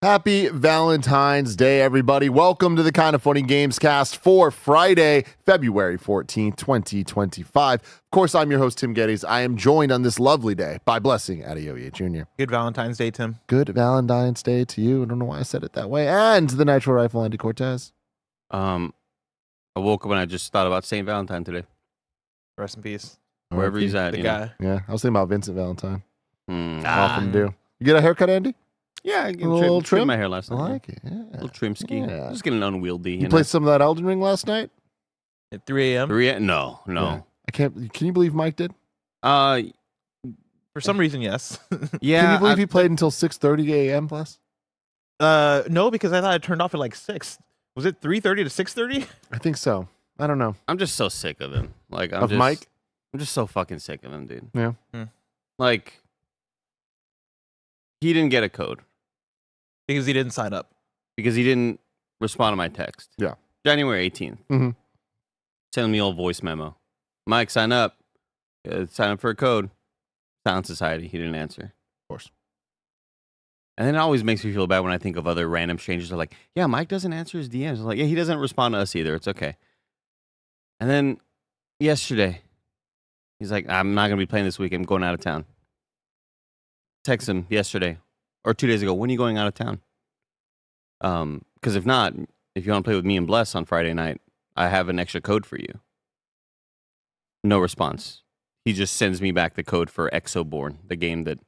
Happy Valentine's Day, everybody. Welcome to the Kind of Funny Gamescast for Friday, February 14th, 2025. Of course, I'm your host, Tim Geddes. I am joined on this lovely day by Blessing Adeoye Jr. Good Valentine's Day, Tim. Good Valentine's Day to you. I don't know why I said it that way. And the Nitro Rifle, Andy Cortez. I woke up and I just thought about St. Valentine today. Rest in peace. Wherever he's at. The guy. Yeah, I was thinking about Vincent Valentine. Often do. do. You get a haircut, Andy? Yeah, I A little trim? trimmed my hair last I night. like it. Yeah. A little trim ski. Yeah. Just getting unwieldy. You played some of that Elden Ring last night? At 3 a.m.? No. Yeah. I can't. Can you believe Mike did? For some reason, yes. Yeah. Can you believe he played until 6:30 a.m. plus? No, because I thought it turned off at like 6. Was it 3:30 to 6:30? I think so. I don't know. I'm just so sick of him. Like, Mike? I'm just so fucking sick of him, dude. Yeah. Like, he didn't get a code. Because he didn't sign up. Because he didn't respond to my text. Yeah. January 18th. Mm-hmm. Sending me a voice memo. Mike, sign up. Sign up for a code. Silent Society. He didn't answer. Of course. And then it always makes me feel bad when I think of other random strangers. They're like, yeah, Mike doesn't answer his DMs. I'm like, yeah, he doesn't respond to us either. It's okay. And then yesterday, he's like, I'm not going to be playing this week. I'm going out of town. Text him yesterday or 2 days ago. When are you going out of town? Because if not, if you want to play with me and Bless on Friday night, I have an extra code for you. No response. He just sends me back the code for Exoborn, the game that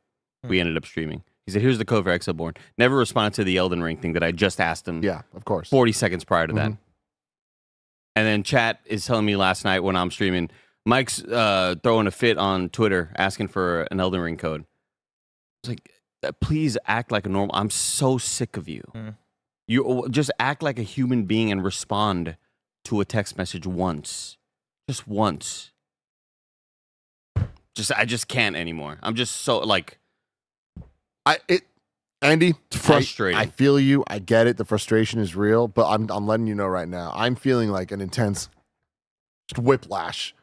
we ended up streaming. He said, here's the code for Exoborn. Never responded to the Elden Ring thing that I just asked him. Yeah, of course. 40 seconds prior to that. And then chat is telling me last night when I'm streaming, Mike's throwing a fit on Twitter asking for an Elden Ring code. It's like, please act like a normal. I'm so sick of you. You just act like a human being and respond to a text message once. Just once. I just can't anymore. I'm just so like Andy, frustrating. I feel you. I get it. The frustration is real, but I'm letting you know right now. I'm feeling like an intense whiplash.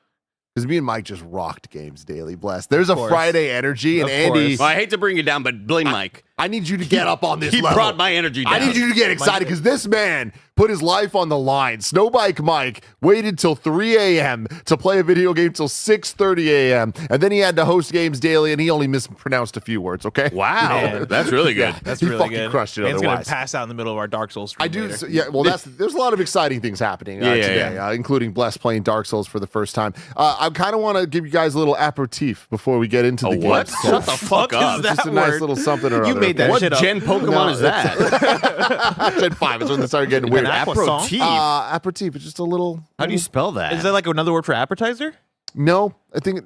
Because me and Mike just rocked games daily, bless. There's a Friday energy, and Andy... Well, I hate to bring you down, but blame Mike. I need you to get up on this level. He brought my energy down. I need you to get excited, because this man put his life on the line. Snowbike Mike waited till 3 a.m. to play a video game till 6:30 a.m., and then he had to host games daily, and he only mispronounced a few words, okay? Wow. Man. That's really good. Yeah, that's he really fucking good. crushed it Man's otherwise. going to pass out in the middle of our Dark Souls stream I do. later. So, yeah, well, there's a lot of exciting things happening today, including Bless playing Dark Souls for the first time. I kind of want to give you guys a little aperitif before we get into the game. What? Shut the fuck up. Is that Just a nice word? little something or other. You made that what shit up. Gen Pokemon is that? Gen 5 is when they started getting weird. Aperitif? Aperitif is just a little... How do you spell that? Is that like another word for appetizer? No, I think...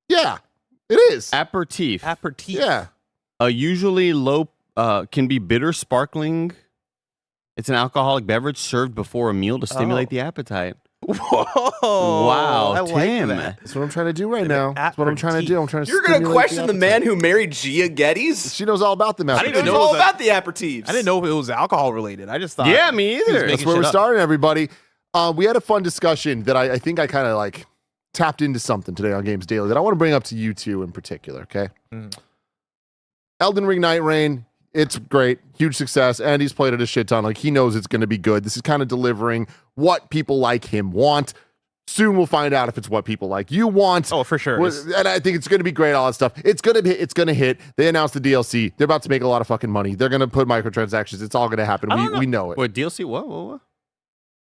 Yeah, it is. Aperitif. Aperitif. Yeah. Usually low, can be bitter, sparkling. It's an alcoholic beverage served before a meal to stimulate the appetite. Whoa. Wow, I like Tim. that. That's what I'm trying to do right now. That's what I'm trying to do. I'm trying to You're going to stimulate question the man who married Gia Geddes? She knows all about them. I She didn't even knows know all it was about the aperitifs. I didn't know if it was alcohol related. I just thought. Yeah, me either. That's where we're starting, everybody. We had a fun discussion that I think I kind of like tapped into something today on Games Daily that I want to bring up to you two in particular, okay? Elden Ring Nightreign, it's great. Huge success. And he's played it a shit ton. Like, he knows it's going to be good. This is kind of delivering what people like him want. Soon we'll find out if it's what people like you want. Oh, for sure. And I think it's going to be great, all that stuff. It's going to hit. They announced the DLC. They're about to make a lot of fucking money. They're going to put microtransactions. It's all going to happen. We know it. What, DLC? What?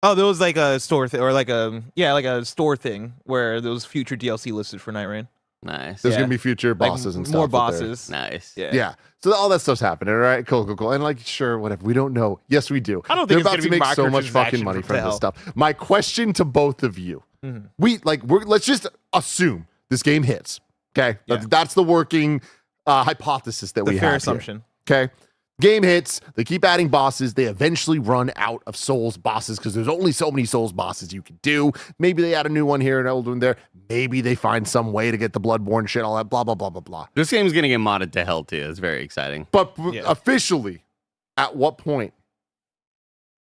Oh, there was like a store thing, or like a store thing where there was future DLC listed for Nightreign. Nice. There's going to be future bosses and stuff. More bosses. Nice. Yeah. So all that stuff's happening, all right? Cool. And like, sure, whatever. We don't know. Yes, we do. I don't think They're it's about gonna to be make so much fucking microtransaction money for from this hell. stuff. My question to both of you, let's just assume this game hits. Okay, that's the working hypothesis that we have. Fair assumption. Here. Okay. Game hits, they keep adding bosses, they eventually run out of Souls bosses because there's only so many Souls bosses you can do. Maybe they add a new one here and Elden there. Maybe they find some way to get the Bloodborne shit, all that, blah, blah, blah, blah, blah. This game's going to get modded to hell, too. It's very exciting. But officially, at what point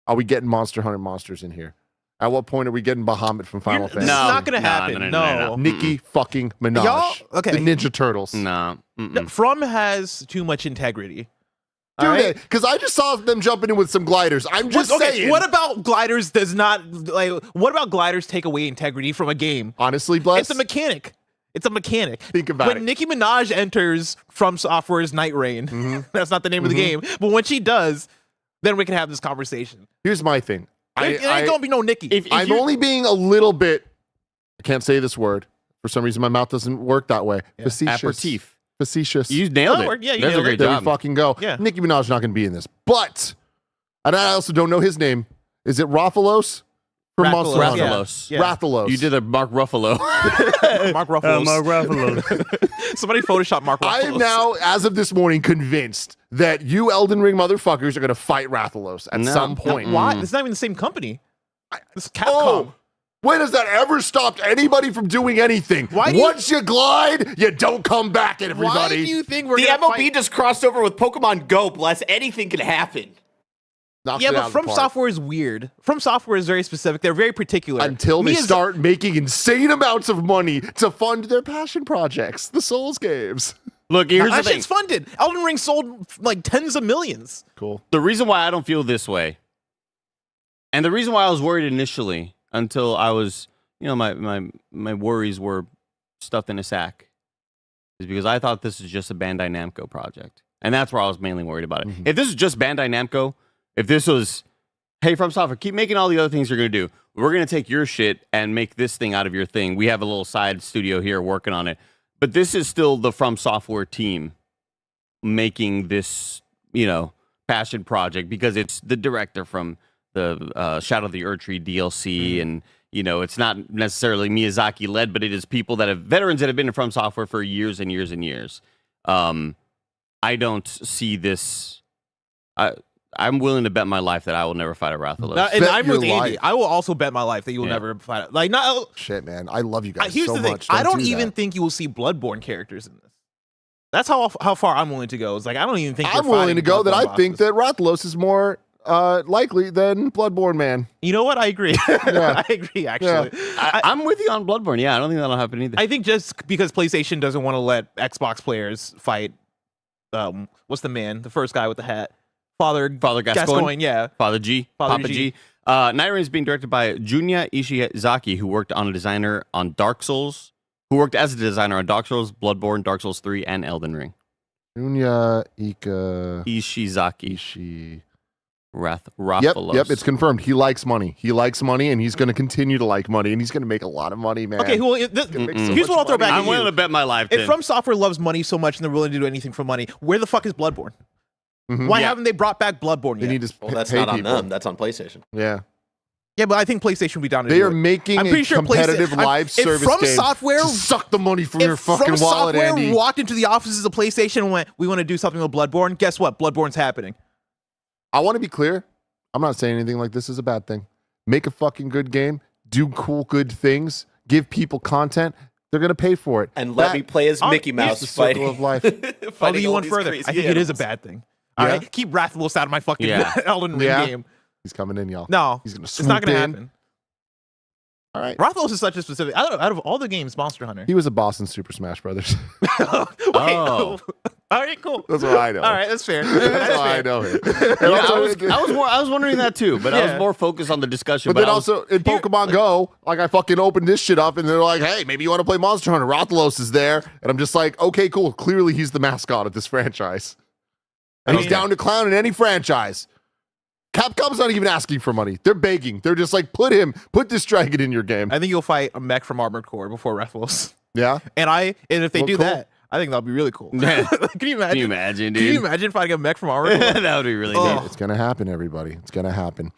are we getting Monster Hunter monsters in here? At what point are we getting Bahamut from Final Fantasy? This is not going to happen. No. Nicki fucking Minaj. Y'all- okay. The Ninja Turtles. No. From has too much integrity. Do All they? right? Because I just saw them jumping in with some gliders. I'm just saying. What about gliders does not like? What about gliders take away integrity from a game? Honestly, Bless, It's a mechanic. It's a mechanic. Think about when it. Nicki Minaj enters From Software's Nightreign, that's not the name of the game, but when she does, then we can have this conversation. Here's my thing. It ain't gonna be no Nicki. If I'm you're- only being a little bit. I can't say this word. For some reason, my mouth doesn't work that way. Yeah. Facetious. aperitif. Facetious. You nailed Oh, it. yeah, you That's a nailed great it. There we job. fucking go. Yeah. Nicki Minaj not going to be in this. But, and I also don't know his name. Is it Rathalos? From Monster Rathalos, Hunter? yeah. Rathalos. Yeah. Rathalos. You did a Mark Ruffalo. Mark Ruffalo. Ruffalo. Somebody Photoshop Mark Ruffalo. I am now, as of this morning, convinced that you Elden Ring motherfuckers are going to fight Rathalos at No. some point. Why? It's not even the same company. It's Capcom. Oh, when has that ever stopped anybody from doing anything? Why do you- Once you glide, you don't come back, Why everybody. do you think we're The gonna MLB fight? just crossed over with Pokemon Go, Bless. Anything can happen. Knocks Yeah, it out but of the From park. Software is weird. From Software is very specific. They're very particular. Until they Miyaz- start making insane amounts of money to fund their passion projects, the Souls games. Look, here's the that thing. shit's funded. Elden Ring sold like tens of millions. Cool. The reason why I don't feel this way, and the reason why I was worried initially, until I was, my worries were stuffed in a sack, is because I thought this was just a Bandai Namco project, and that's where I was mainly worried about it. Mhm. If this is just Bandai Namco, if this was, hey, From Software, keep making all the other things you're gonna do. We're gonna take your shit and make this thing out of your thing. We have a little side studio here working on it, but this is still the From Software team making this, passion project, because it's the director from the Shadow of the Erdtree DLC, and it's not necessarily Miyazaki led, but it is people that have veterans that have been in From Software for years and years and years. I don't see this. I'm willing to bet my life that I will never fight a Rathalos. And Bet I'm your with Andy. life. I will also bet my life that you will Yeah. never fight it. Like, not. Shit, man. I love you guys Here's so the thing. much. I don't do even that. think you will see Bloodborne characters in this. That's how far I'm willing to go. It's like I don't even think I'm you're willing to fighting go that Bloodborne I think bosses. that Rathalos is more likely than Bloodborne, man. You know what? I agree. Yeah. I agree. Actually, I'm with you on Bloodborne. Yeah, I don't think that'll happen either. I think just because PlayStation doesn't want to let Xbox players fight, what's the man, the first guy with the hat, Father Gascoigne? yeah. Father G, Father Papa G. G. Nightreign is being directed by Junya Ishizaki, who worked on a designer on Dark Souls, who worked as a designer on Dark Souls, Bloodborne, Dark Souls 3, and Elden Ring. Junya Ika Ishizaki. Ishi. Rathalos. Yep, it's confirmed. He likes money. He likes money, and he's going to continue to like money, and he's going to make a lot of money, man. Okay, well, Make so here's much what I'll throw money. back I'm at willing you. to bet my life. If Tim. From Software loves money so much and they're willing to do anything for money, where the fuck is Bloodborne? Mhm. Why Yeah. haven't they brought back Bloodborne They yet? need to Well, that's pay not on people. them. That's on PlayStation. Yeah. Yeah, but I think PlayStation would be down to They do are it. making I'm a pretty sure competitive PlayStation- live if service From game Software- to suck the money from your If fucking From wallet, Software Andy. walked into the offices of PlayStation and went, we want to do something with Bloodborne, guess what? Bloodborne's happening. I want to be clear. I'm not saying anything like this is a bad thing. Make a fucking good game. Do cool, good things. Give people content. They're going to pay for it. And let That me play as Oh, Mickey here's Mouse the circle fighting. of life. I'll fighting do you all one these further. crazy I think it is a animals. bad thing. All Yeah? right? Keep Rathalos out of my fucking Yeah. Elden Ring Yeah? game. He's coming in, y'all. No, He's going to it's swoop not going to in. happen. All right. Rathalos is such a specific. Out of all the games, Monster Hunter. He was a boss in Super Smash Brothers. Wait, Oh. All right, cool. That's what I know. All right, that's fair. That's why I know him. And Yeah, also- I was wondering that too, but I Yeah. was more focused on the discussion. But then I was- also in Pokemon Go, like I fucking opened this shit up and they're like, hey, maybe you want to play Monster Hunter. Rathalos is there. And I'm just like, okay, cool. Clearly he's the mascot of this franchise. And he's Okay. down to clown in any franchise. Capcom's not even asking for money. They're begging. They're just like, put this dragon in your game. I think you'll fight a mech from Armored Core before Rathalos. Yeah? And if they Well, do cool. that, I think that'll be really cool. Yeah. Can you imagine? Can you imagine, Can you dude? imagine fighting a mech from Armored Core? That would be really Oh. neat. It's going to happen, everybody. It's going to happen.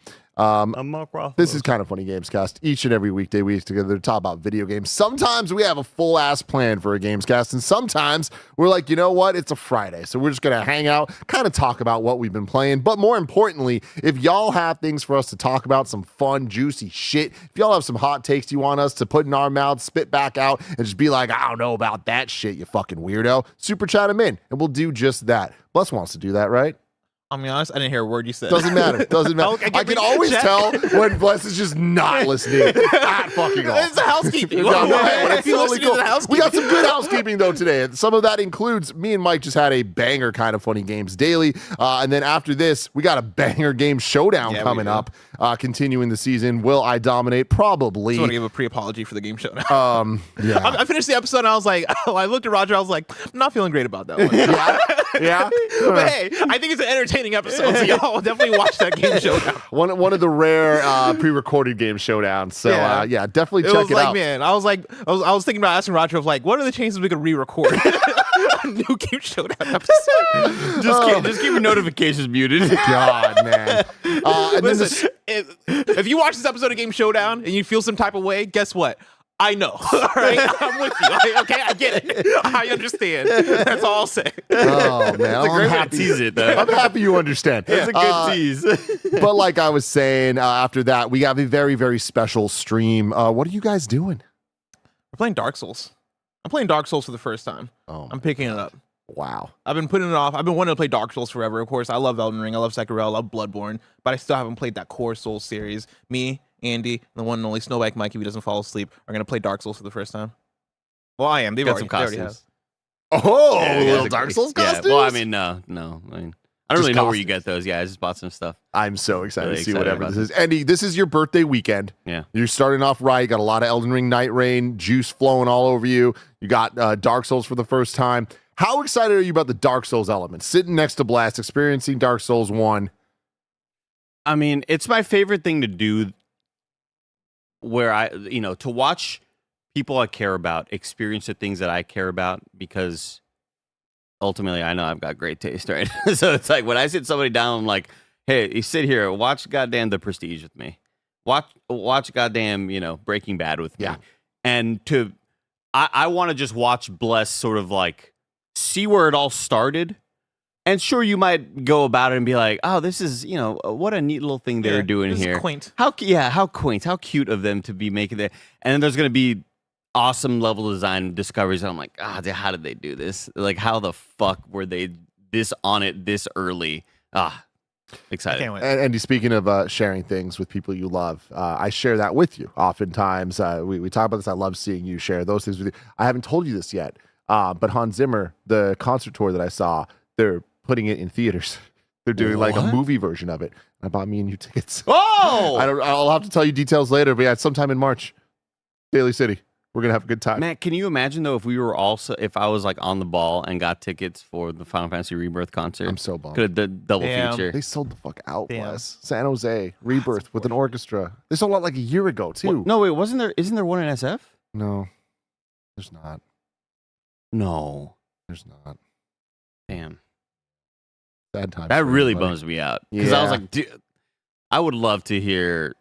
This is kind of funny, Gamescast. Each and every weekday we get together to talk about video games. Sometimes we have a full ass plan for a Gamescast, and sometimes we're like, you know what? It's a Friday, so we're just gonna hang out, kind of talk about what we've been playing. But more importantly, if y'all have things for us to talk about, some fun, juicy shit, if y'all have some hot takes you want us to put in our mouths, spit back out, and just be like, I don't know about that shit, you fucking weirdo, super chat them in, and we'll do just that. Bless wants to do that, right? I'll be honest, I didn't hear a word you said. Doesn't matter. Doesn't matter. Okay, I can always tell when Bless is just not listening at fucking all. It's the housekeeping. No, Hey, it's if you totally listen to the housekeeping. We got some good housekeeping though today, and some of that includes me and Mike just had a banger kind of funny games daily, and then after this we got a banger game showdown coming up, continuing the season. Will I dominate? Probably. I just want to give a pre-apology for the game showdown. Yeah. I finished the episode and I was like, I looked at Roger. I was like, I'm not feeling great about that one. Yeah. But hey, I think it's an entertaining episode, so y'all definitely watch that game showdown. One of the rare pre-recorded game showdowns. So yeah, definitely check it out. Man, I was thinking about asking Roger of like, what are the chances we could re-record a new game showdown episode? Just keep your notifications muted. God, man. And Listen, if you watch this episode of Game Showdown and you feel some type of way, guess what? I know. All right, I'm with you. Okay, I get it. I understand. That's all I'll say. Oh man, It's a great way to tease it, though. I'm happy you understand. It's a good tease. But like I was saying, after that, we have a very, very special stream. What are you guys doing? We're playing Dark Souls. I'm playing Dark Souls for the first time. Oh, I'm picking it up. wow. I've been putting it off. I've been wanting to play Dark Souls forever. Of course, I love Elden Ring. I love Sekiro. I love Bloodborne. But I still haven't played that core Souls series. Me, Andy, and the one and only Snowbike Mike, if he doesn't fall asleep, are going to play Dark Souls for the first time. Well, I am. They've Got already, some they already have. costumes. Oh, Yeah, little guys Dark are- Souls costumes? Yeah, well, I mean, no. I mean, I don't Just really know where you costumes. get those. Yeah, I just bought some stuff. I'm so excited Really to see excited whatever about this is. Andy, this is your birthday weekend. Yeah. You're starting off right. Got a lot of Elden Ring, Nightreign, juice flowing all over you. You got Dark Souls for the first time. How excited are you about the Dark Souls element? Sitting next to Blast, experiencing Dark Souls 1. I mean, it's my favorite thing to do where to watch people I care about experience the things that I care about, because ultimately I know I've got great taste, right? So it's like when I sit somebody down, I'm like, hey, you sit here, watch goddamn The Prestige with me. Watch goddamn, Breaking Bad with me. Yeah. And I want to just watch Bless sort of like see where it all started. And sure, you might go about it and be like, oh, this is, what a neat little thing they're doing this is here. quaint. How quaint, how cute of them to be making that. And then there's going to be awesome level design discoveries. And I'm like, how did they do this? Like, how the fuck were they this on it this early? Excited. Can't wait. And Andy, speaking of sharing things with people you love, I share that with you. Oftentimes, we talk about this. I love seeing you share those things with you. I haven't told you this yet, but Hans Zimmer, the concert tour that I saw, they're putting it in theaters. They're doing like a movie version of it. I bought me and you tickets. Oh! I'll have to tell you details later, but yeah, it's sometime in March. Daly City. We're gonna have a good time. Man, can you imagine though if I was like on the ball and got tickets for the Final Fantasy Rebirth concert? I'm so bummed. Could have done double Damn. feature. They sold the fuck out, Damn. Bless. San Jose, Rebirth with an orchestra. They sold out like a year ago, too. No, wait, isn't there one in SF? No, there's not. No. There's not. Damn. Sad times. That for really everybody. bums me out. Because I was Yeah. like, dude, I would love to hear,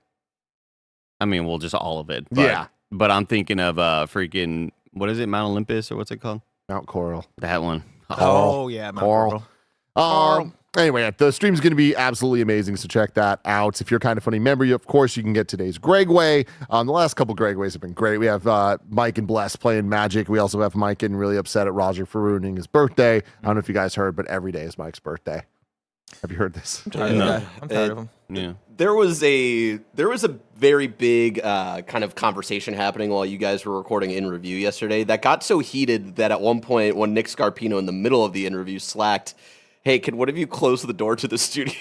just all of it. But, Yeah. But I'm thinking of freaking, what is it, Mount Olympus or what's it called? Mount Coral. That one. Oh, yeah. Mount Coral. Coral. Anyway, the stream's going to be absolutely amazing, so check that out. If you're a Kind of Funny member, of course, you can get today's Gregway. The last couple Gregways have been great. We have Mike and Bless playing Magic. We also have Mike getting really upset at Roger for ruining his birthday. I don't know if you guys heard, but every day is Mike's birthday. Have you heard this? I'm tired of that. I'm tired of him. Yeah. There was a very big kind of conversation happening while you guys were recording in review yesterday that got so heated that at one point when Nick Scarpino in the middle of the interview slacked, "Hey, can one of you close the door to the studio?"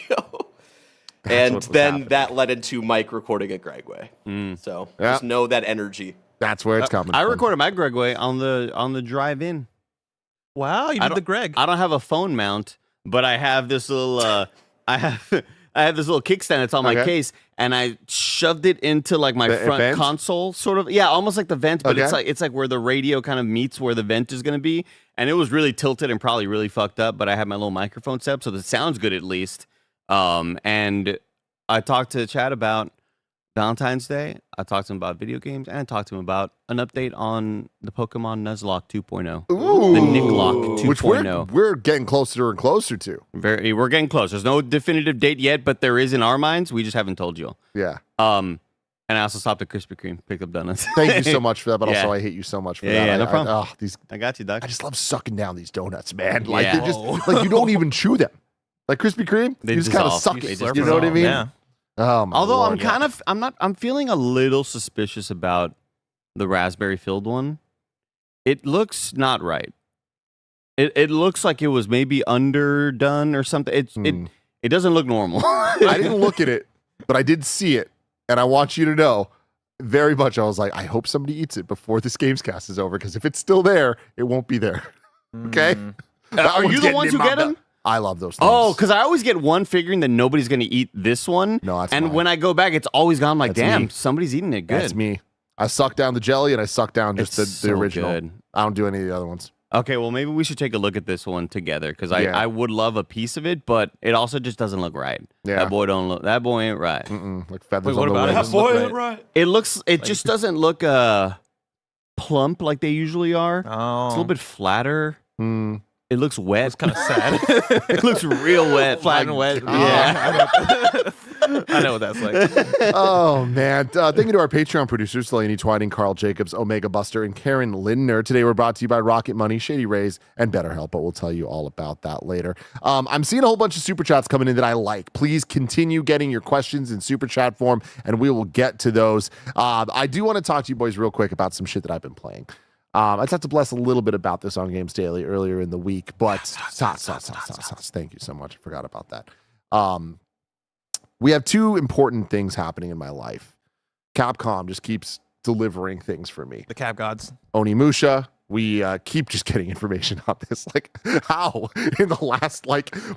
And what was then happening. that led into Mike recording at Gregway. So just know that energy. That's where it's coming I from. recorded my Gregway on the drive-in. Wow, you did the Greg. I don't have a phone mount, but I have this little I have this little kickstand that's on my Okay. case, and I shoved it into like my The front vent? console, sort of. Yeah, almost like the vent, but Okay. it's like where the radio kind of meets where the vent is going to be, and it was really tilted and probably really fucked up. But I had my little microphone set up, so the sounds good at least. And I talked to Chad about Valentine's Day. I talked to him about video games, and I talked to him about an update on the Pokemon Nuzlocke 2.0. Ooh. The Nicklock 2.0. Which we're getting closer and closer to. We're getting close. There's no definitive date yet, but there is in our minds. We just haven't told you. Yeah. And I also stopped at Krispy Kreme, picked up donuts. Thank you so much for that, but Yeah. also I hate you so much for Yeah, that. no problem. These I got you, Doc. I just love sucking down these donuts, man. Like Yeah. they're just like you don't even chew them. Like Krispy Kreme, They you just kind of dissolve. suck You it. just You slurp know it what I all. mean? Yeah. Oh my Although Lord. I'm feeling a little suspicious about the raspberry filled one. It looks not right. It looks like it was maybe underdone or something. It doesn't look normal. I didn't look at it, but I did see it, and I want you to know very much. I was like, I hope somebody eats it before this Gamescast is over, because if it's still there, it won't be there. Okay? That Are one's you the getting ones in who my get them? gut. I love those things. Oh, because I always get one figuring that nobody's going to eat this one. No, that's and mine. when I go back, it's always gone. I'm like, That's damn, me. somebody's eating it. Good. That's me. I suck down the jelly, and I suck down just It's the so original. good. I don't do any of the other ones. Okay, well, maybe we should take a look at this one together because Yeah. I would love a piece of it, but it also just doesn't look right. Yeah. That boy ain't right. Like feathers Wait, what on the about it? wings. That boy ain't right. It just doesn't look plump like they usually are. Oh. It's a little bit flatter. Mm. It looks wet. It's kind of sad. It looks real wet. Flat Like, and wet. Yeah. I know what that's like. Oh, man. Thank you to our Patreon producers, Delaney Twining, Carl Jacobs, Omega Buster, and Karen Lindner. Today, we're brought to you by Rocket Money, Shady Rays, and BetterHelp, but we'll tell you all about that later. I'm seeing a whole bunch of Super Chats coming in that I like. Please continue getting your questions in Super Chat form, and we will get to those. I do want to talk to you boys real quick about some shit that I've been playing. I just have to bless a little bit about this on Games Daily earlier in the week, but thank you so much. I forgot about that. We have two important things happening in my life. Capcom just keeps delivering things for me. The Cap Gods. Onimusha, we keep just getting information on this. Like, how in the last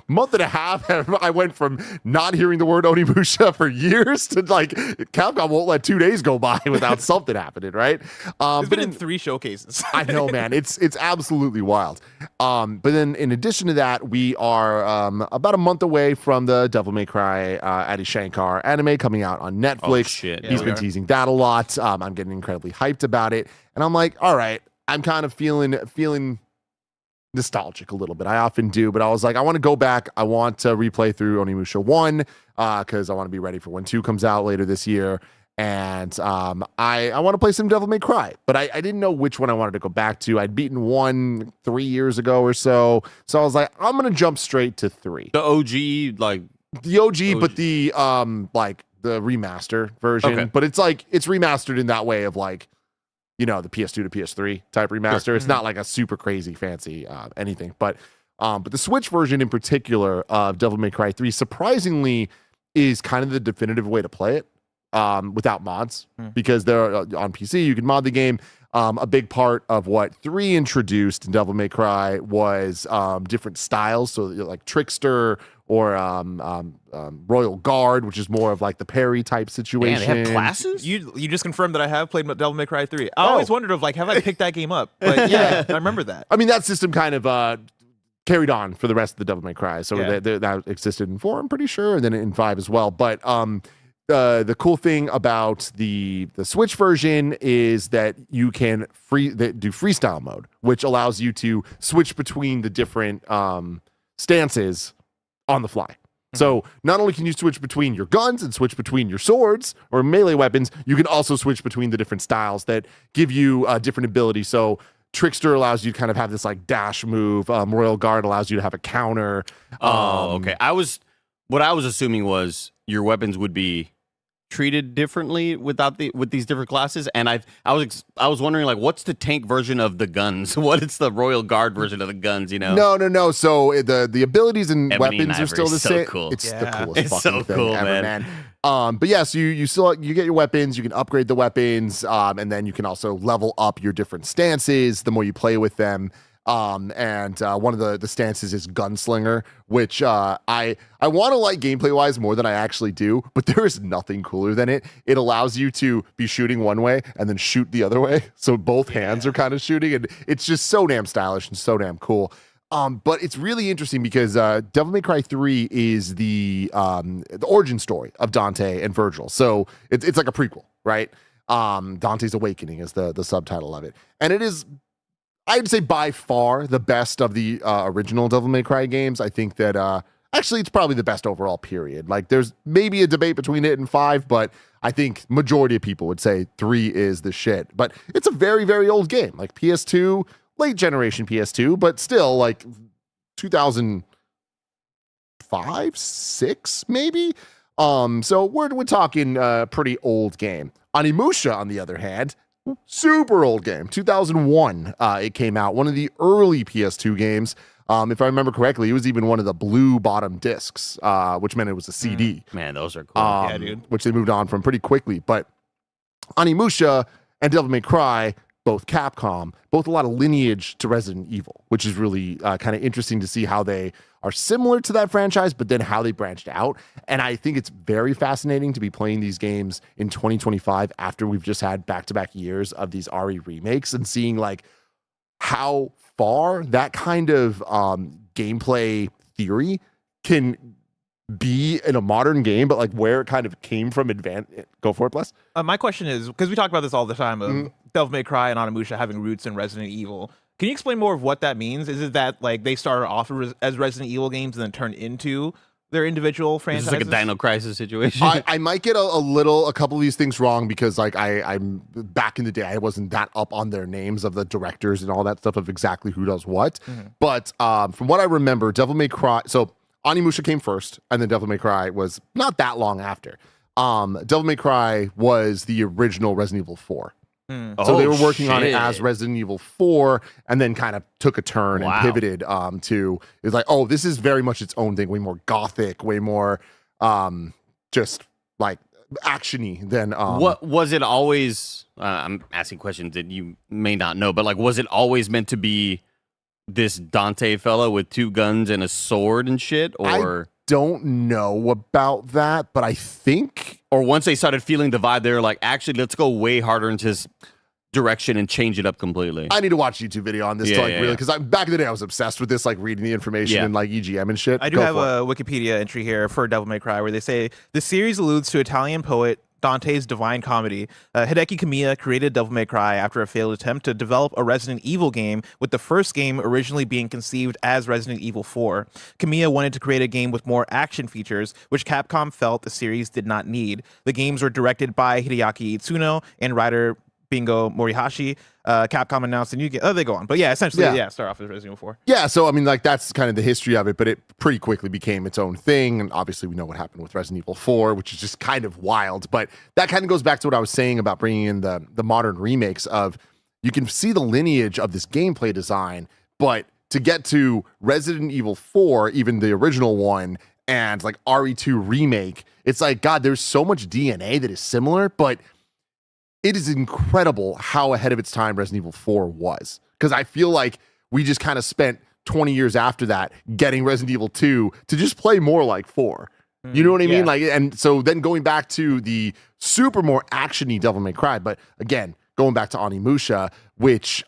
month and a half, I went from not hearing the word Onimusha for years to Capcom won't let 2 days go by without something happening, right? It's been in 3 showcases. I know, man. It's absolutely wild. But then in addition to that, we are about a month away from the Devil May Cry Adi Shankar anime coming out on Netflix. Oh, shit. He's Yeah, been we are. teasing that a lot. I'm getting incredibly hyped about it. And I'm like, all right, I'm kind of feeling nostalgic a little bit. I often do, but I was like, I want to go back. I want to replay through Onimusha 1 because I want to be ready for when 2 comes out later this year. And I want to play some Devil May Cry, but I didn't know which one I wanted to go back to. I'd beaten 1 3 years ago or so. So I was like, I'm going to jump straight to 3. The OG, like, The OG, but the the remaster version. Okay. But it's remastered in that way of the PS2 to PS3 type remaster. Sure. It's not like a super crazy fancy anything. But the Switch version in particular of Devil May Cry 3 surprisingly is kind of the definitive way to play it without mods because they're on PC. You can mod the game. A big part of what 3 introduced in Devil May Cry was different styles. So like Trickster or Royal Guard, which is more of like the parry type situation. Man, they have classes? You just confirmed that I have played Devil May Cry 3. I always wondered have I picked that game up? But yeah, I remember that. I mean, that system kind of carried on for the rest of the Devil May Cry. So Yeah. that existed in 4, I'm pretty sure, and then in 5 as well. But the cool thing about the Switch version is that you can do freestyle mode, which allows you to switch between the different stances on the fly. So not only can you switch between your guns and switch between your swords or melee weapons, you can also switch between the different styles that give you different abilities. So Trickster allows you to kind of have this like dash move. Royal Guard allows you to have a counter. Okay. What I was assuming was your weapons would be treated differently with these different classes, and I was wondering what's the tank version of the guns? What is the Royal Guard version of the guns? No. So the abilities and Ebony and weapons are still Ivory the is so same. cool. It's the Yeah. coolest It's fucking so thing cool, ever, man. But yes, you get your weapons. You can upgrade the weapons, and then you can also level up your different stances the more you play with them. And one of the stances is Gunslinger, which I want to like gameplay wise more than I actually do, but there is nothing cooler than it. It allows you to be shooting one way and then shoot the other way, so both hands are kind of shooting, and it's just so damn stylish and so damn cool. But it's really interesting because Devil May Cry 3 is the origin story of Dante and Virgil, so it's like a prequel, right? Dante's Awakening is the subtitle of it, and it is, I'd say, by far the best of the original Devil May Cry games. I think that actually it's probably the best overall, period. Like, there's maybe a debate between it and 5, but I think majority of people would say 3 is the shit. But it's a very, very old game, like PS2, late generation PS2, but still like 2000 5, 6, maybe. So we're talking pretty old game. Onimusha, on the other hand, super old game. 2001, it came out. One of the early PS2 games. If I remember correctly, it was even one of the blue bottom discs, which meant it was a CD. Man, those are cool. Yeah, dude. Which they moved on from pretty quickly. But Onimusha and Devil May Cry, both Capcom, both a lot of lineage to Resident Evil, which is really kind of interesting to see how they are similar to that franchise, but then how they branched out. And I think it's very fascinating to be playing these games in 2025 after we've just had back-to-back years of these RE remakes and seeing like how far that kind of gameplay theory can be in a modern game, but like where it kind of came from. Go for it, Bless. My question is, because we talk about this all the time, of Devil May Cry and Onimusha having roots in Resident Evil. Can you explain more of what that means? Is it that like they started off as Resident Evil games and then turned into their individual franchises? It's like a Dino Crisis situation. I might get a couple of these things wrong because like I'm back in the day, I wasn't that up on their names of the directors and all that stuff of exactly who does what. But from what I remember, Devil May Cry, so Onimusha came first, and then Devil May Cry was not that long after. Devil May Cry was the original Resident Evil 4. So they were working on it as Resident Evil 4 and then kind of took a turn and pivoted to, it was like, oh, this is very much its own thing, way more gothic, way more just like action-y than... What was it always, I'm asking questions that you may not know, but like, was it always meant to be this Dante fella with 2 guns and a sword and shit? Or... don't know about that, but I think... Or once they started feeling the vibe, they were like, actually, let's go way harder into this direction and change it up completely. I need to watch a YouTube video on this to like really, because back in the day I was obsessed with this, like reading the information and like EGM and shit. I do have a Wikipedia entry here for Devil May Cry where they say the series alludes to Italian poet Dante's Divine Comedy. Hideki Kamiya created Devil May Cry after a failed attempt to develop a Resident Evil game, with the first game originally being conceived as Resident Evil 4. Kamiya wanted to create a game with more action features, which Capcom felt the series did not need. The games were directed by Hideaki Itsuno and writer Bingo Morihashi. Capcom announced a new game. Oh, they go on. But yeah, essentially, start off with Resident Evil 4. Yeah, so I mean, like, that's kind of the history of it, but it pretty quickly became its own thing. And obviously, we know what happened with Resident Evil 4, which is just kind of wild. But that kind of goes back to what I was saying about bringing in the modern remakes of, you can see the lineage of this gameplay design, but to get to Resident Evil 4, even the original one, and like RE2 remake, it's like, God, there's so much DNA that is similar, but it is incredible how ahead of its time Resident Evil 4 was. Because I feel like we just kind of spent 20 years after that getting Resident Evil 2 to just play more like 4. You know what I mean? Like, and so then going back to the super more action-y Devil May Cry, but again, going back to Onimusha, which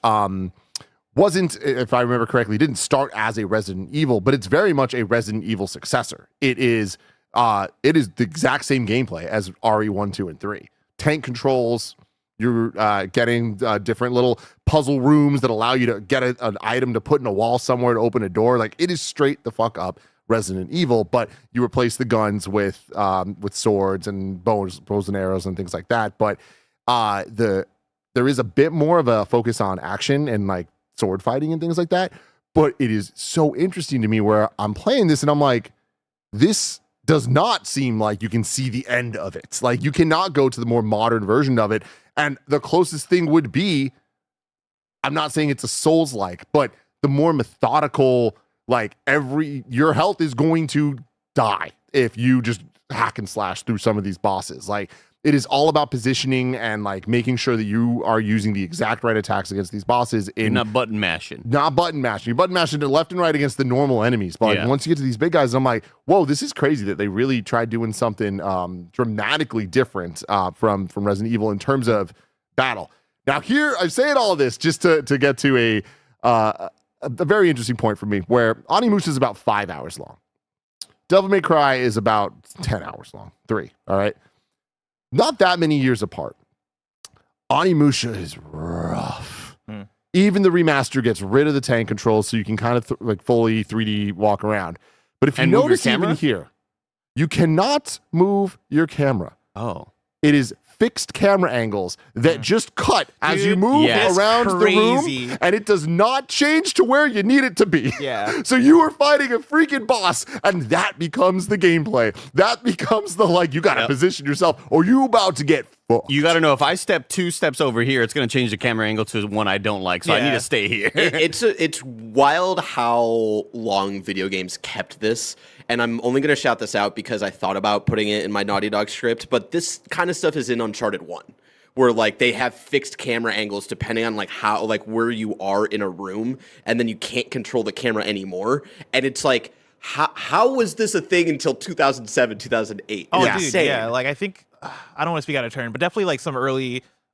wasn't, if I remember correctly, didn't start as a Resident Evil, but it's very much a Resident Evil successor. It is the exact same gameplay as RE1, 2, and 3. Tank controls. You're getting different little puzzle rooms that allow you to get an item to put in a wall somewhere to open a door. Like, it is straight the fuck up Resident Evil, but you replace the guns with swords and bows and arrows and things like that. But there is a bit more of a focus on action and like sword fighting and things like that. But it is so interesting to me where I'm playing this and I'm like, this does not seem like you can see the end of it. Like, you cannot go to the more modern version of it. And the closest thing would be, I'm not saying it's a Souls-like, but the more methodical, like your health is going to die if you just hack and slash through some of these bosses. Like, it is all about positioning and like making sure that you are using the exact right attacks against these bosses. You're not button mashing. Not button mashing. You're button mashing to left and right against the normal enemies. But like, once you get to these big guys, I'm like, whoa, this is crazy that they really tried doing something dramatically different from Resident Evil in terms of battle. Now here, I'm saying all of this just to get to a very interesting point for me, where Onimusha is about 5 hours long. Devil May Cry is about 10 hours long. 3, all right? Not that many years apart. Onimusha is rough. Even the remaster gets rid of the tank controls so you can kind of like fully 3D walk around. But if you notice even here, you cannot move your camera. Oh. It is fixed camera angles that just cut as you Dude, move yes. around the Crazy. room, and it does not change to where you need it to be. Yeah. So you are fighting a freaking boss, and that becomes the gameplay. That becomes the, like, you got to position yourself, or you about to get fucked. You got to know, if I step 2 steps over here, it's going to change the camera angle to one I don't like, so I need Yeah. to stay here. It's wild how long video games kept this, and I'm only going to shout this out because I thought about putting it in my Naughty Dog script, but this kind of stuff is in Uncharted 1, where like they have fixed camera angles depending on like how, like where you are in a room, and then you can't control the camera anymore, and it's like, how was this a thing until 2007, 2008? Oh, Yeah. dude, Insane. yeah. Like, I think, I don't want to speak out of turn, but definitely like some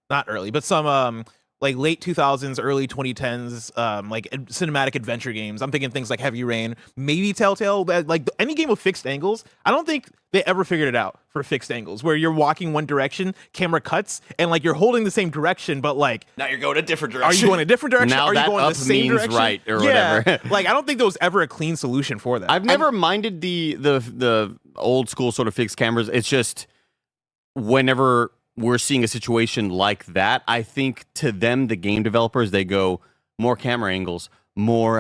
not early, but some like late 2000s, early 2010s, like cinematic adventure games. I'm thinking things like Heavy Rain, maybe Telltale. Like any game with fixed angles, I don't think they ever figured it out for fixed angles, where you're walking one direction, camera cuts, and like you're holding the same direction, but like, Now you're going a different are direction. you going a different direction? Now are you that going up the same means direction? right or yeah. whatever. Like, I don't think there was ever a clean solution for that. I've never minded the old school sort of fixed cameras. It's just whenever we're seeing a situation like that, I think to them, the game developers, they go more camera angles, more,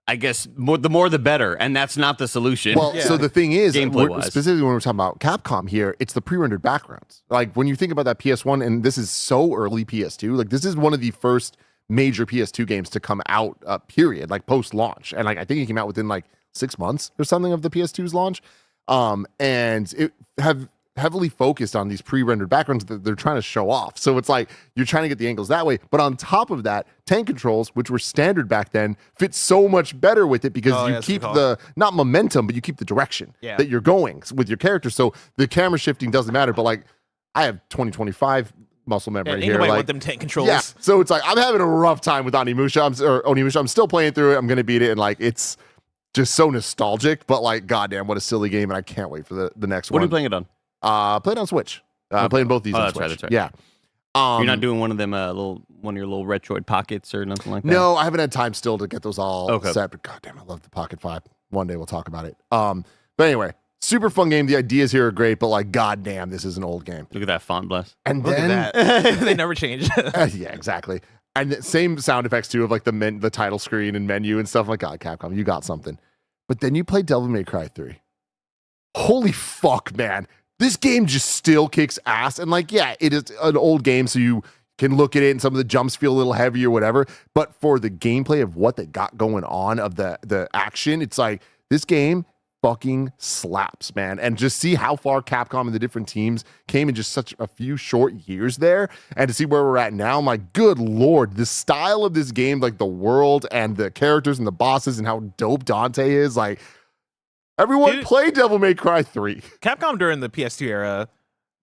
I guess the more the better, and that's not the solution. Well, Yeah. so the thing is, Gameplay-wise. specifically when we're talking about Capcom here, it's the pre-rendered backgrounds. Like when you think about that PS1, and this is so early PS2, like this is one of the first major PS2 games to come out, period, like post-launch. And like I think it came out within like 6 months or something of the PS2's launch. And it have heavily focused on these pre-rendered backgrounds that they're trying to show off. So it's like you're trying to get the angles that way. But on top of that, tank controls, which were standard back then, fit so much better with it because you that's keep a good the, not momentum, but you keep the direction Yeah. that you're going with your character. So the camera shifting doesn't matter. But like I have 2025 muscle memory ain't here. nobody Like, want them tank controls. yeah. So it's like I'm having a rough time with Onimusha. I'm still playing through it. I'm gonna beat it, and like it's just so nostalgic. But like, goddamn, what a silly game, and I can't wait for the next what one. are you playing it on? Played on Switch. Playing both these on that's Switch. right, that's right. Yeah. You're not doing one of them one of your little Retroid pockets or nothing like that? No, I haven't had time still to get those all Okay. set. But goddamn, I love the Pocket 5. One day we'll talk about it. But anyway, super fun game. The ideas here are great, but like, goddamn, this is an old game. Look at that font blast. And Look then, at that. They never change. yeah, exactly. And the same sound effects too of like the title screen and menu and stuff. Like, God, Capcom, you got something. But then you play Devil May Cry 3. Holy fuck, man. This game just still kicks ass. And like, yeah, it is an old game, so you can look at it and some of the jumps feel a little heavy or whatever. But for the gameplay of what they got going on, of the action, it's like this game fucking slaps, man. And just see how far Capcom and the different teams came in just such a few short years there. And to see where we're at now, I'm like, good Lord, the style of this game, like the world and the characters and the bosses and how dope Dante is, like, everyone Dude. play Devil May Cry 3. Capcom during the PS2 era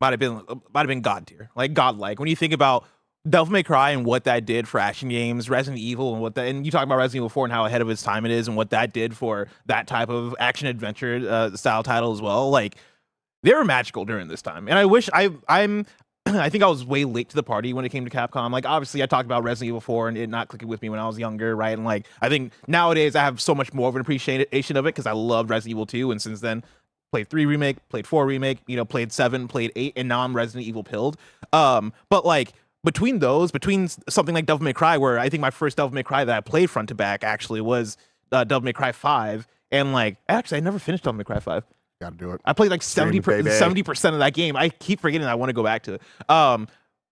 might have been god tier, like godlike. When you think about Devil May Cry and what that did for action games, Resident Evil and you talk about Resident Evil 4 and how ahead of its time it is, and what that did for that type of action adventure style title as well. Like, they were magical during this time, and I wish I'm. I think I was way late to the party when it came to Capcom. Like, obviously, I talked about Resident Evil 4 and it not clicking with me when I was younger, right? And like, I think nowadays I have so much more of an appreciation of it because I loved Resident Evil 2, and since then, played 3 remake, played 4 remake, played 7, played 8, and now I'm Resident Evil pilled. But like, between something like Devil May Cry, where I think my first Devil May Cry that I played front to back actually was Devil May Cry 5, and like, actually, I never finished Devil May Cry 5. Gotta do it. I played like Stream it, 70% of that game. I keep forgetting I want to go back to it. But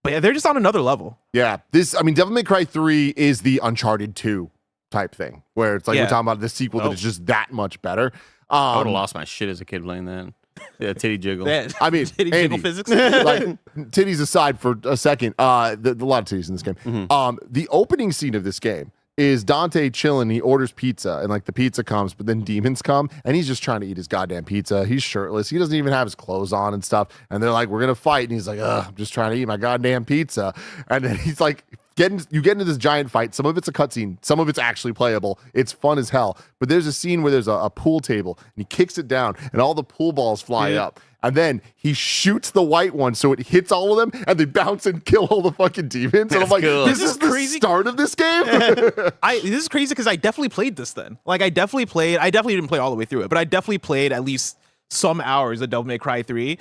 yeah, they're just on another level. Yeah, Devil May Cry 3 is the Uncharted 2 type thing, where it's like we're Yeah. talking about the sequel that is just that much better. I would have lost my shit as a kid playing that. Yeah, titty jiggle. Yeah. I mean, Titty Andy, jiggle physics. like titties aside for a second, a lot of titties in this game. Mm-hmm. The opening scene of this game is Dante chilling. He orders pizza, and like the pizza comes, but then demons come, and he's just trying to eat his goddamn pizza. He's shirtless. He doesn't even have his clothes on and stuff. And they're like, "We're gonna fight," and he's like, "Ugh, I'm just trying to eat my goddamn pizza." And then he's like, you get into this giant fight. Some of it's a cutscene, some of it's actually playable. It's fun as hell. But there's a scene where there's a pool table, and he kicks it down, and all the pool balls fly up. And then he shoots the white one so it hits all of them, and they bounce and kill all the fucking demons. And I'm like, cool. this is the crazy. start of this game? This is crazy because I definitely played this then. Like, I definitely didn't play all the way through it, but I definitely played at least some hours of Devil May Cry 3.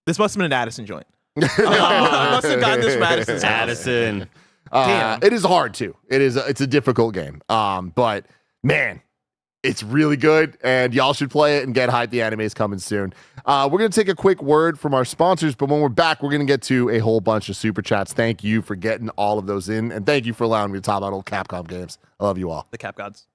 This must have been an Addison joint. I must have gotten this from Addison's house. Addison. Damn. It is hard too. It's a difficult game. But man, it's really good, and y'all should play it and get hyped. The anime is coming soon. We're going to take a quick word from our sponsors, but when we're back, we're going to get to a whole bunch of super chats. Thank you for getting all of those in, and thank you for allowing me to talk about old Capcom games. I love you all. The Cap Gods.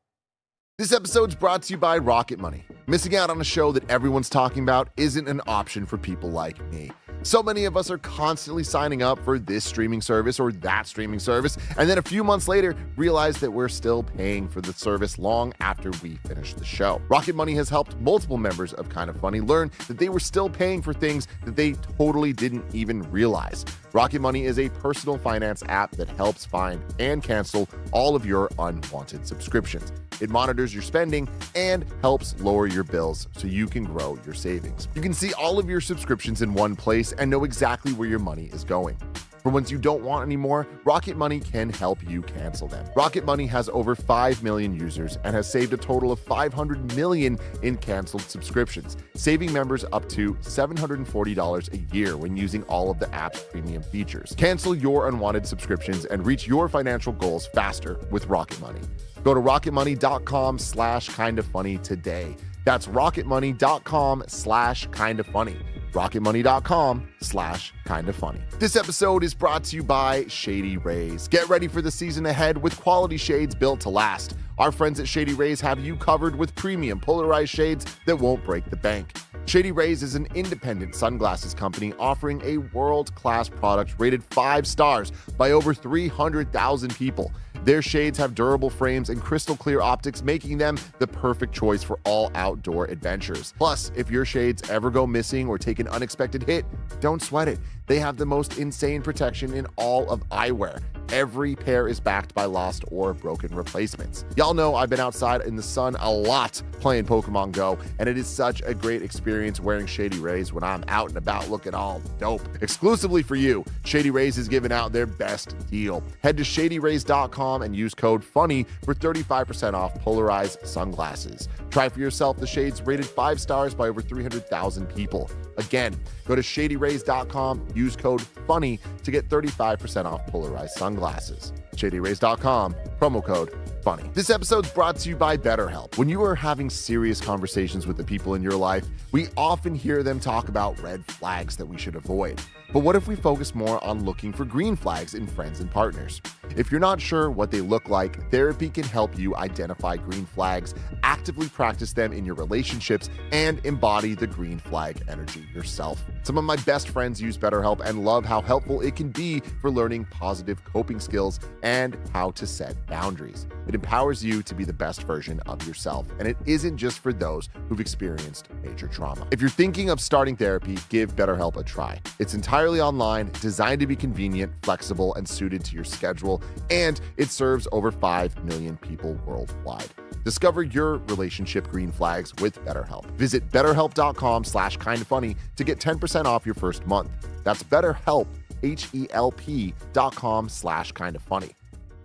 This episode's brought to you by Rocket Money. Missing out on a show that everyone's talking about isn't an option for people like me. So many of us are constantly signing up for this streaming service or that streaming service, and then a few months later, realize that we're still paying for the service long after we finish the show. Rocket Money has helped multiple members of Kind of Funny learn that they were still paying for things that they totally didn't even realize. Rocket Money is a personal finance app that helps find and cancel all of your unwanted subscriptions. It monitors your spending and helps lower your bills so you can grow your savings. You can see all of your subscriptions in one place and know exactly where your money is going. For ones you don't want anymore, Rocket Money can help you cancel them. Rocket Money has over 5 million users and has saved a total of $500 million in canceled subscriptions, saving members up to $740 a year when using all of the app's premium features. Cancel your unwanted subscriptions and reach your financial goals faster with Rocket Money. Go to rocketmoney.com/kindafunny today. That's rocketmoney.com/kindafunny. rocketmoney.com/kindafunny. This episode is brought to you by Shady Rays. Get ready for the season ahead with quality shades built to last. Our friends at Shady Rays have you covered with premium polarized shades that won't break the bank. Shady Rays is an independent sunglasses company offering a world-class product rated 5 stars by over 300,000 people. Their shades have durable frames and crystal clear optics, making them the perfect choice for all outdoor adventures. Plus, if your shades ever go missing or take an unexpected hit, don't sweat it. They have the most insane protection in all of eyewear. Every pair is backed by lost or broken replacements. Y'all know I've been outside in the sun a lot playing Pokemon Go, and it is such a great experience wearing Shady Rays when I'm out and about looking all dope. Exclusively for you, Shady Rays is giving out their best deal. Head to shadyrays.com and use code FUNNY for 35% off polarized sunglasses. Try for yourself the shades rated 5 stars by over 300,000 people. Again, go to shadyrays.com, use code FUNNY to get 35% off polarized sunglasses. shadyrays.com, promo code FUNNY. This episode's brought to you by BetterHelp. When you are having serious conversations with the people in your life, we often hear them talk about red flags that we should avoid. But what if we focus more on looking for green flags in friends and partners? If you're not sure what they look like, therapy can help you identify green flags, actively practice them in your relationships, and embody the green flag energy yourself. Some of my best friends use BetterHelp and love how helpful it can be for learning positive coping skills and how to set boundaries. It empowers you to be the best version of yourself, and it isn't just for those who've experienced major trauma. If you're thinking of starting therapy, give BetterHelp a try. It's entirely online, designed to be convenient, flexible, and suited to your schedule, and it serves over 5 million people worldwide. Discover your relationship green flags with BetterHelp. Visit betterhelp.com/kindoffunny to get 10% off your first month. That's BetterHelp, HELP.com/kindoffunny.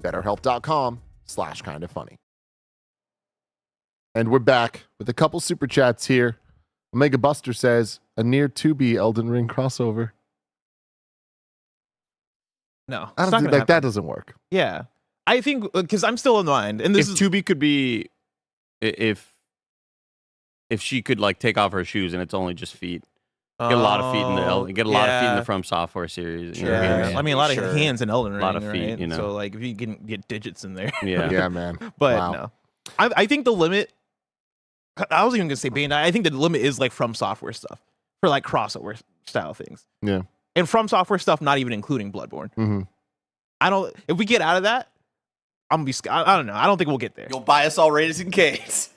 betterhelp.com/kindoffunny. And we're back with a couple super chats here. Omega Buster says, a near 2B Elden Ring crossover. No, I don't think that doesn't work. Yeah, I think because I'm still in mind, and this If is 2B could be, if she could like take off her shoes and it's only just feet. Get a lot of feet in the of feet in the From Software series. Sure. I mean, a lot of hands in Elden Ring. A lot of feet, right? you know. So like, if you can get digits in there, Yeah, man. But Wow. no, I think the limit. I was even gonna say Bandai. I think the limit is like From Software stuff for like crossover style things. Yeah. And From Software stuff, not even including Bloodborne. Mm-hmm. I don't. If we get out of that, I'm gonna be. I don't know. I don't think we'll get there. You'll buy us all Raiders and Caves.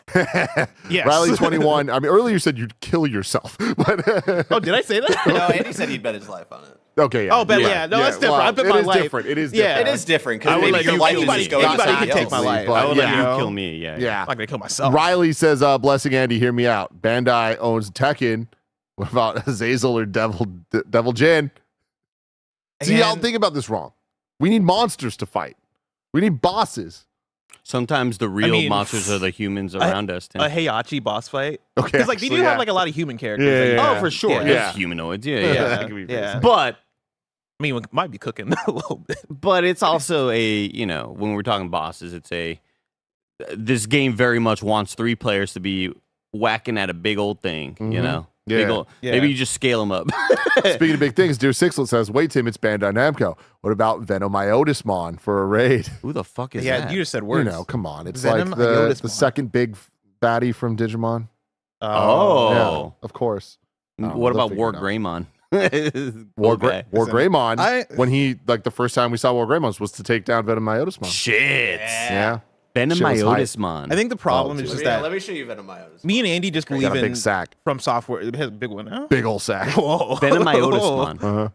Yes. Riley 21. I mean, earlier you said you'd kill yourself. But Oh, did I say that? No, Andy said he'd bet his life on it. Okay. Yeah. Oh, but yeah, no, that's different. Well, I bet my life. It is different. It is Yeah. different. It is different I because would maybe let your you- life anybody- is just going anybody something can take else. my life. But I would let yeah. you No. kill me. Yeah. Yeah. I'm not gonna kill myself. Riley says, blessing Andy, hear me out. Bandai owns Tekken. What about Azazel or Devil Jin? See, y'all Again- think about this wrong. We need monsters to fight. We need bosses. Sometimes the real mean, monsters are the humans around us. Tim. A Heihachi boss fight. Okay, Because like they do actually, have yeah. like a lot of human characters. Yeah, like, Oh, for sure. Yeah. There's humanoids. Yeah, Yeah. yeah. That could be pretty Yeah. sick. But I mean, we might be cooking a little bit. it's also when we're talking bosses, this game very much wants 3 players to be whacking at a big old thing, you know? Yeah. Big old, Yeah. Maybe you just scale them up. Speaking of big things, Dear Sixlet says, wait, Tim, it's Bandai Namco. What about Venomiotismon for a raid? Who the fuck is Yeah, that? you just said words. You know, come on. It's Venom like Iotismon. the second big baddie from Digimon. Oh. Yeah, of course. What they'll about figure War it out. Greymon? War Okay. Greymon, when he, like, the first time we saw War Greymon was to take down Venomiotismon. Shit. Yeah. Venomiotismon. I think the problem is dude. just that Let me show you Venomiotis. me and Andy just Got believe a big in sack. From Software. It has a big one now. Big ol' sack. Whoa. Venomiotismon. Uh-huh.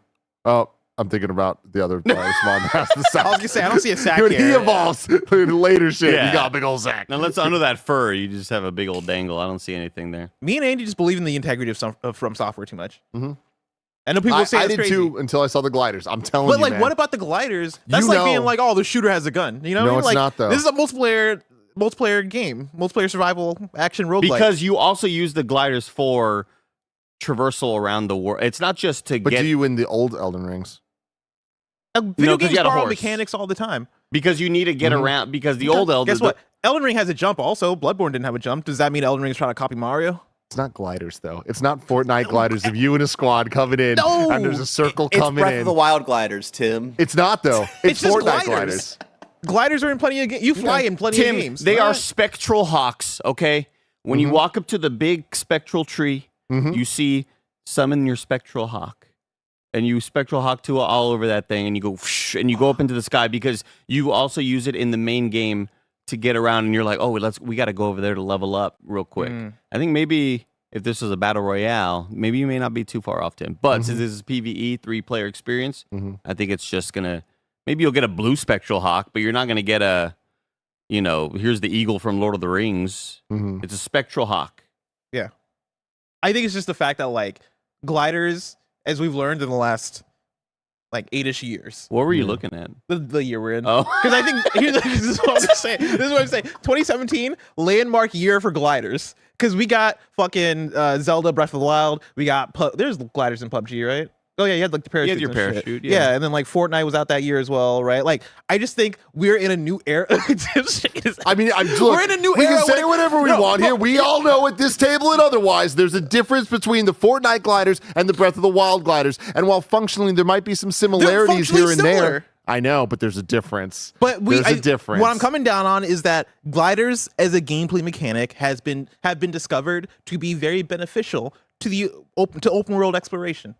Oh, I'm thinking about the other Smon that has the sack. I was gonna say I don't see a sack When here. he evolves in later shit, Yeah. he got a big old sack. Now let's under that fur. You just have a big old dangle. I don't see anything there. Me and Andy just believe in the integrity of From Software too much. Mhm. I know people say I that's did crazy. too until I saw the gliders. I'm telling But you, like, man. what about the gliders? That's You like know. being like, oh, the shooter has a gun. You know what I No, mean? it's Like, not, though. This is a multiplayer game, multiplayer survival action roguelike. Because you also use the gliders for traversal around the world. It's not just to But get do you in the old Elden Rings? Video 'cause you games got a borrow horse. mechanics all the time. because you need to get around because the old Elden. Guess what? Elden Ring has a jump also. Bloodborne didn't have a jump. Does that mean Elden Ring is trying to copy Mario? It's not gliders, though. It's not Fortnite gliders of you and a squad coming in, No! and there's a circle It's coming Breath in. of the Wild gliders, Tim. It's not, though. It's just Fortnite gliders. gliders. Gliders are in plenty of games. You fly in plenty Tim, of games. they are What? spectral hawks. Okay, when you walk up to the big spectral tree, you see summon your spectral hawk, and you spectral hawk to all over that thing, and you go whoosh, and you go up into the sky because you also use it in the main game to get around, and you're like, oh, we got to go over there to level up real quick. I think maybe if this was a battle royale, maybe you may not be too far off, Tim. But since this is PvE 3-player experience, I think it's just gonna maybe you'll get a blue spectral hawk, but you're not gonna get a here's the eagle from Lord of the Rings. It's a spectral hawk. Yeah. I think it's just the fact that like gliders, as we've learned in the last like 8-ish years, What were you looking at? the year we're in. Oh. Because I think this is what I'm saying. This is what I'm saying. 2017 landmark year for gliders. Because we got fucking Zelda Breath of the Wild. We got there's gliders in PUBG, right? Oh yeah, you had like the parachute. your parachute, Yeah. yeah. And then like Fortnite was out that year as well, right? Like I just think we're in a new era. I mean, We're in a new we era can say when- whatever we No, want here. We all know at this table and otherwise, there's a difference between the Fortnite gliders and the Breath of the Wild gliders. And while functionally there might be some similarities here functionally and similar. there, I know, but there's a difference. But there's a difference. What I'm coming down on is that gliders as a gameplay mechanic have been discovered to be very beneficial to the open world exploration.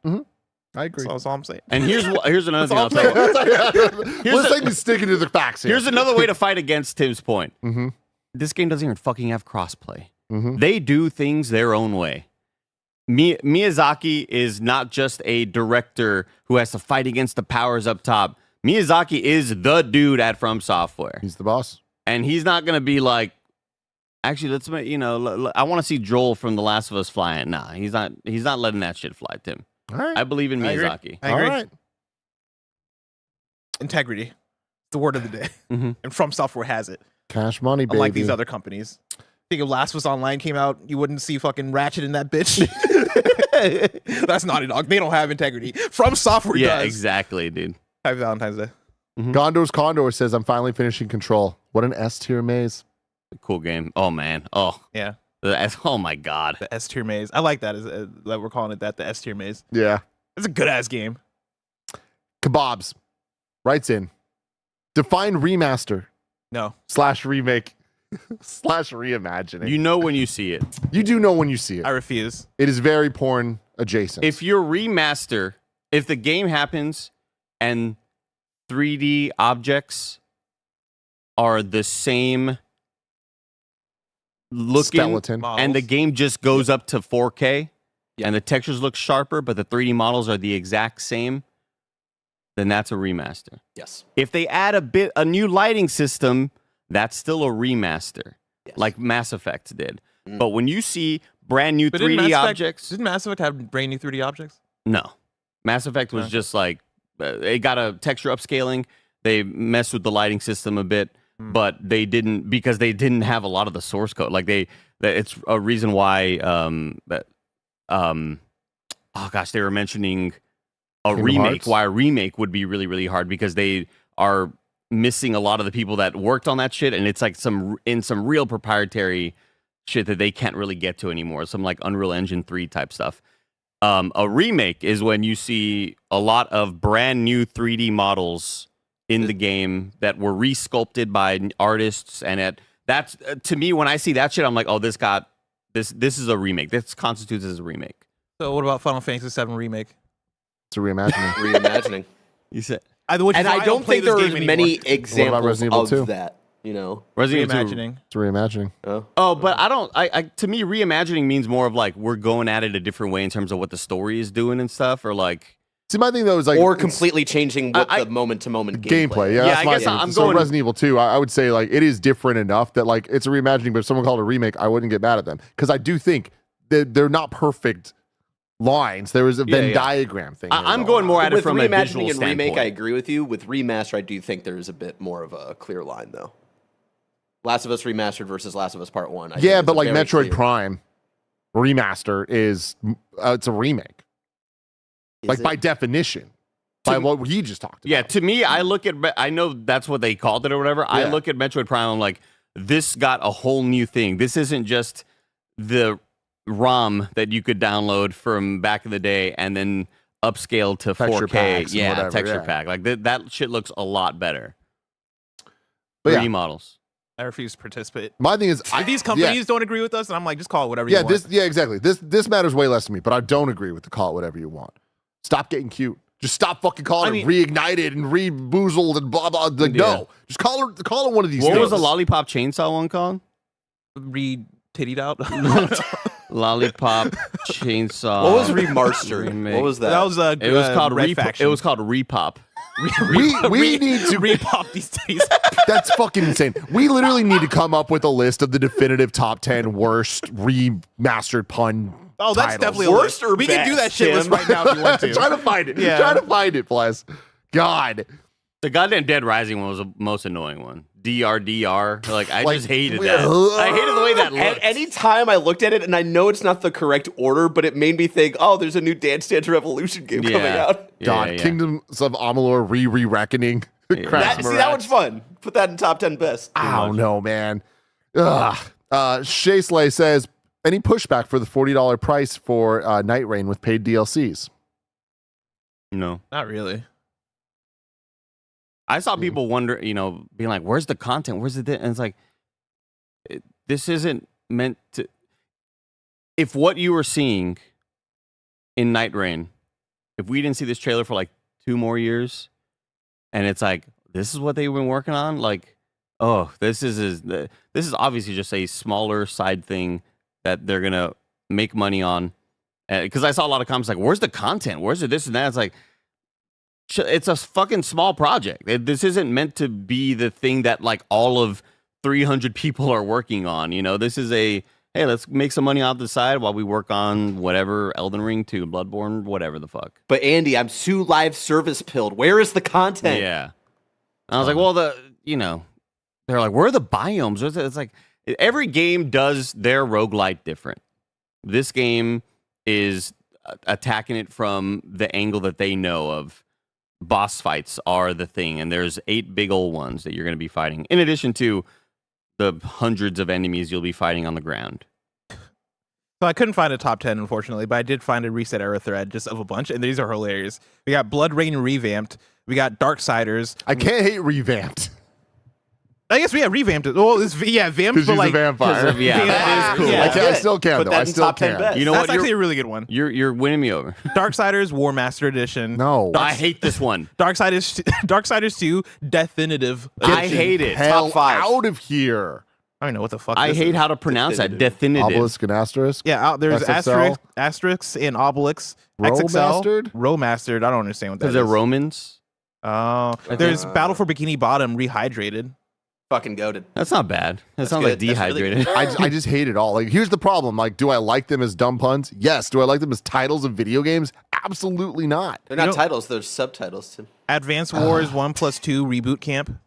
I agree. That's all I'm saying. And here's another thing all I'll tell you. Let's take me sticking to the facts here. Here's another way to fight against Tim's point. This game doesn't even fucking have crossplay. They do things their own way. Miyazaki is not just a director who has to fight against the powers up top. Miyazaki is the dude at From Software. He's the boss. And he's not going to be like, actually, let's make, I want to see Joel from The Last of Us fly it. Nah, he's not letting that shit fly, Tim. All right. I believe in I agree. Miyazaki. I agree. All right. Integrity, the word of the day, and From Software has it. Cash money, baby. Unlike these other companies. Think if Last of Us Online came out, you wouldn't see fucking Ratchet in that bitch. That's Naughty Dog. They don't have integrity. From Software Yeah, does. exactly, dude. Happy Valentine's Day. Gondor's Condor says, I'm finally finishing Control. What an S tier maze. Cool game. Oh, man. Oh, Yeah. oh my God. The S tier maze. I like that. That we're calling it that. The S tier maze. Yeah. It's a good ass game. Kebabs writes in, define remaster No. / remake / reimagining. You know when you see it. You do know when you see it. I refuse. It is very porn adjacent. If your remaster, if the game happens and 3D objects are the same looking skeleton. and the game just goes up to 4K and the textures look sharper, but the 3D models are the exact same, then that's a remaster. Yes. If they add a new lighting system, that's still a remaster, like Mass Effect did. But when you see brand new But didn't 3D Mass Effect- objects, Didn't Mass Effect have brand new 3D objects? no. Mass Effect was just like, it got a texture upscaling. They messed with the lighting system a bit. but they didn't because they didn't have a lot of the source code. Like it's a reason why oh gosh, they were mentioning a Kingdom remake. Hearts? Why a remake would be really, really hard because they are missing a lot of the people that worked on that shit, and it's like some real proprietary shit that they can't really get to anymore. Some like Unreal Engine 3 type stuff. A remake is when you see a lot of brand new 3D models in the game that were resculpted by artists, and that's to me when I see that shit, I'm like, oh, this is a remake. This constitutes as a remake. So what about Final Fantasy VII remake? It's a reimagining. Reimagining. You said And I don't think there are many What examples about Resident Evil of 2? that. You know. Resident Evil 2. Reimagining. It's a reimagining. Oh, but I don't. To me, reimagining means more of like we're going at it a different way in terms of what the story is doing and stuff, or like. See, my thing though is like, or it's completely changing what the moment-to-moment gameplay. Yeah, Yeah, that's I my guess thing. I'm So going- Resident Evil 2, I would say like it is different enough that like it's a reimagining, but if someone called it a remake, I wouldn't get mad at them because I do think that they're not perfect lines. There was a Venn diagram thing. I'm going more at it With from a visual reimagining and remake, I standpoint. agree with you. With remaster, I do think there's a bit more of a clear line, though. Last of Us Remastered versus Last of Us Part 1. I think Yeah, is but a like very Metroid clear- Prime remaster is it's a remake. Is Like it? by definition, by what he just talked about. Yeah, to me, I know that's what they called it or whatever. I Yeah. look at Metroid Prime, I'm like, this got a whole new thing. This isn't just the ROM that you could download from back in the day and then upscale to Texture 4K. packs and Yeah, whatever, texture yeah. pack. Like that shit looks a lot better. But 3D yeah. models. I refuse to participate. My thing is, If these companies don't agree with us, and I'm like, just call it whatever yeah, you want. exactly. This matters way less to me, but I don't agree with the call it whatever you want. Stop getting cute. Just stop fucking calling it reignited and reboozled and blah blah. Like, no, just call it one of these. What things. was the Lollipop Chainsaw one called? Re-tittied out. Lollipop Chainsaw. What was remastered? remake. What was that? That was It was called Red Repop. Faction. It was called Repop. We need to repop these days. That's fucking insane. We literally need to come up with a list of the definitive top 10 worst remastered pun. Oh, that's titles. definitely a Worst list. or We can do that best, shit list Tim? right now if you want to. Try to find it. Yeah. Try to find it, Bless. God. The goddamn Dead Rising one was the most annoying one. DRDR. Like, I Like, just hated we- that. I hated the way that And looked. any time I looked at it, and I know it's not the correct order, but it made me think, oh, there's a new Dance Dance Revolution game coming out. God. Yeah. Kingdoms of Amalur re-reckoning. Yeah. See, that one's fun. Put that in top 10 best. I don't know, man. Ugh. Shay Slay says, any pushback for the $40 price for Nightreign with paid DLCs? No. Not really. I saw people wonder, being like, where's the content? Where's the... And it's like, this isn't meant to... If what you were seeing in Nightreign, if we didn't see this trailer for like 2 more years, and it's like, this is what they've been working on, like, oh, this is obviously just a smaller side thing that they're going to make money on. Because I saw a lot of comments like, where's the content? Where's the this and that? It's like, it's a fucking small project. This isn't meant to be the thing that like all of 300 people are working on. This is hey, let's make some money off the side while we work on whatever, Elden Ring 2, Bloodborne, whatever the fuck. But Andy, I'm too live service pilled. Where is the content? Yeah. And I was like, well, they're like, where are the biomes? It's like, every game does their roguelite different. This game is attacking it from the angle that they know of. Boss fights are the thing, and there's 8 big old ones that you're going to be fighting, in addition to the hundreds of enemies you'll be fighting on the ground. So I couldn't find a top 10, unfortunately, but I did find a Reset Era thread just of a bunch, and these are hilarious. We got Blood Rain revamped. We got Darksiders. I can't hate revamped. I guess we have revamped it. Well, it's vamped, Because but he's like a vampire. Yeah, that is cool. Yeah. I still can, Put though. that I in still top 10 can. best. You know that's what? actually a really good one. You're winning me over. Darksiders War Master Edition. No. I hate this one. Darksiders 2 Definitive. I hate it. Hell Top 5. out of here. I don't know what the fuck. I this hate is. how to pronounce that. Definitive. Obelisk and asterisk. Yeah, there's XXL? asterisks and Obelix. Romastered? Rowmastered. I don't understand what that Because is. they're Romans. Oh, there's Battle for Bikini Bottom Rehydrated. Fucking goated. That's not bad. That sounds like good. That's really dehydrated. I just hate it all. Like, here's the problem. Like, do I like them as dumb puns? Yes. Do I like them as titles of video games? Absolutely not. They're not know- titles, they're subtitles, Tim. Advance Wars 1+2 Reboot Camp.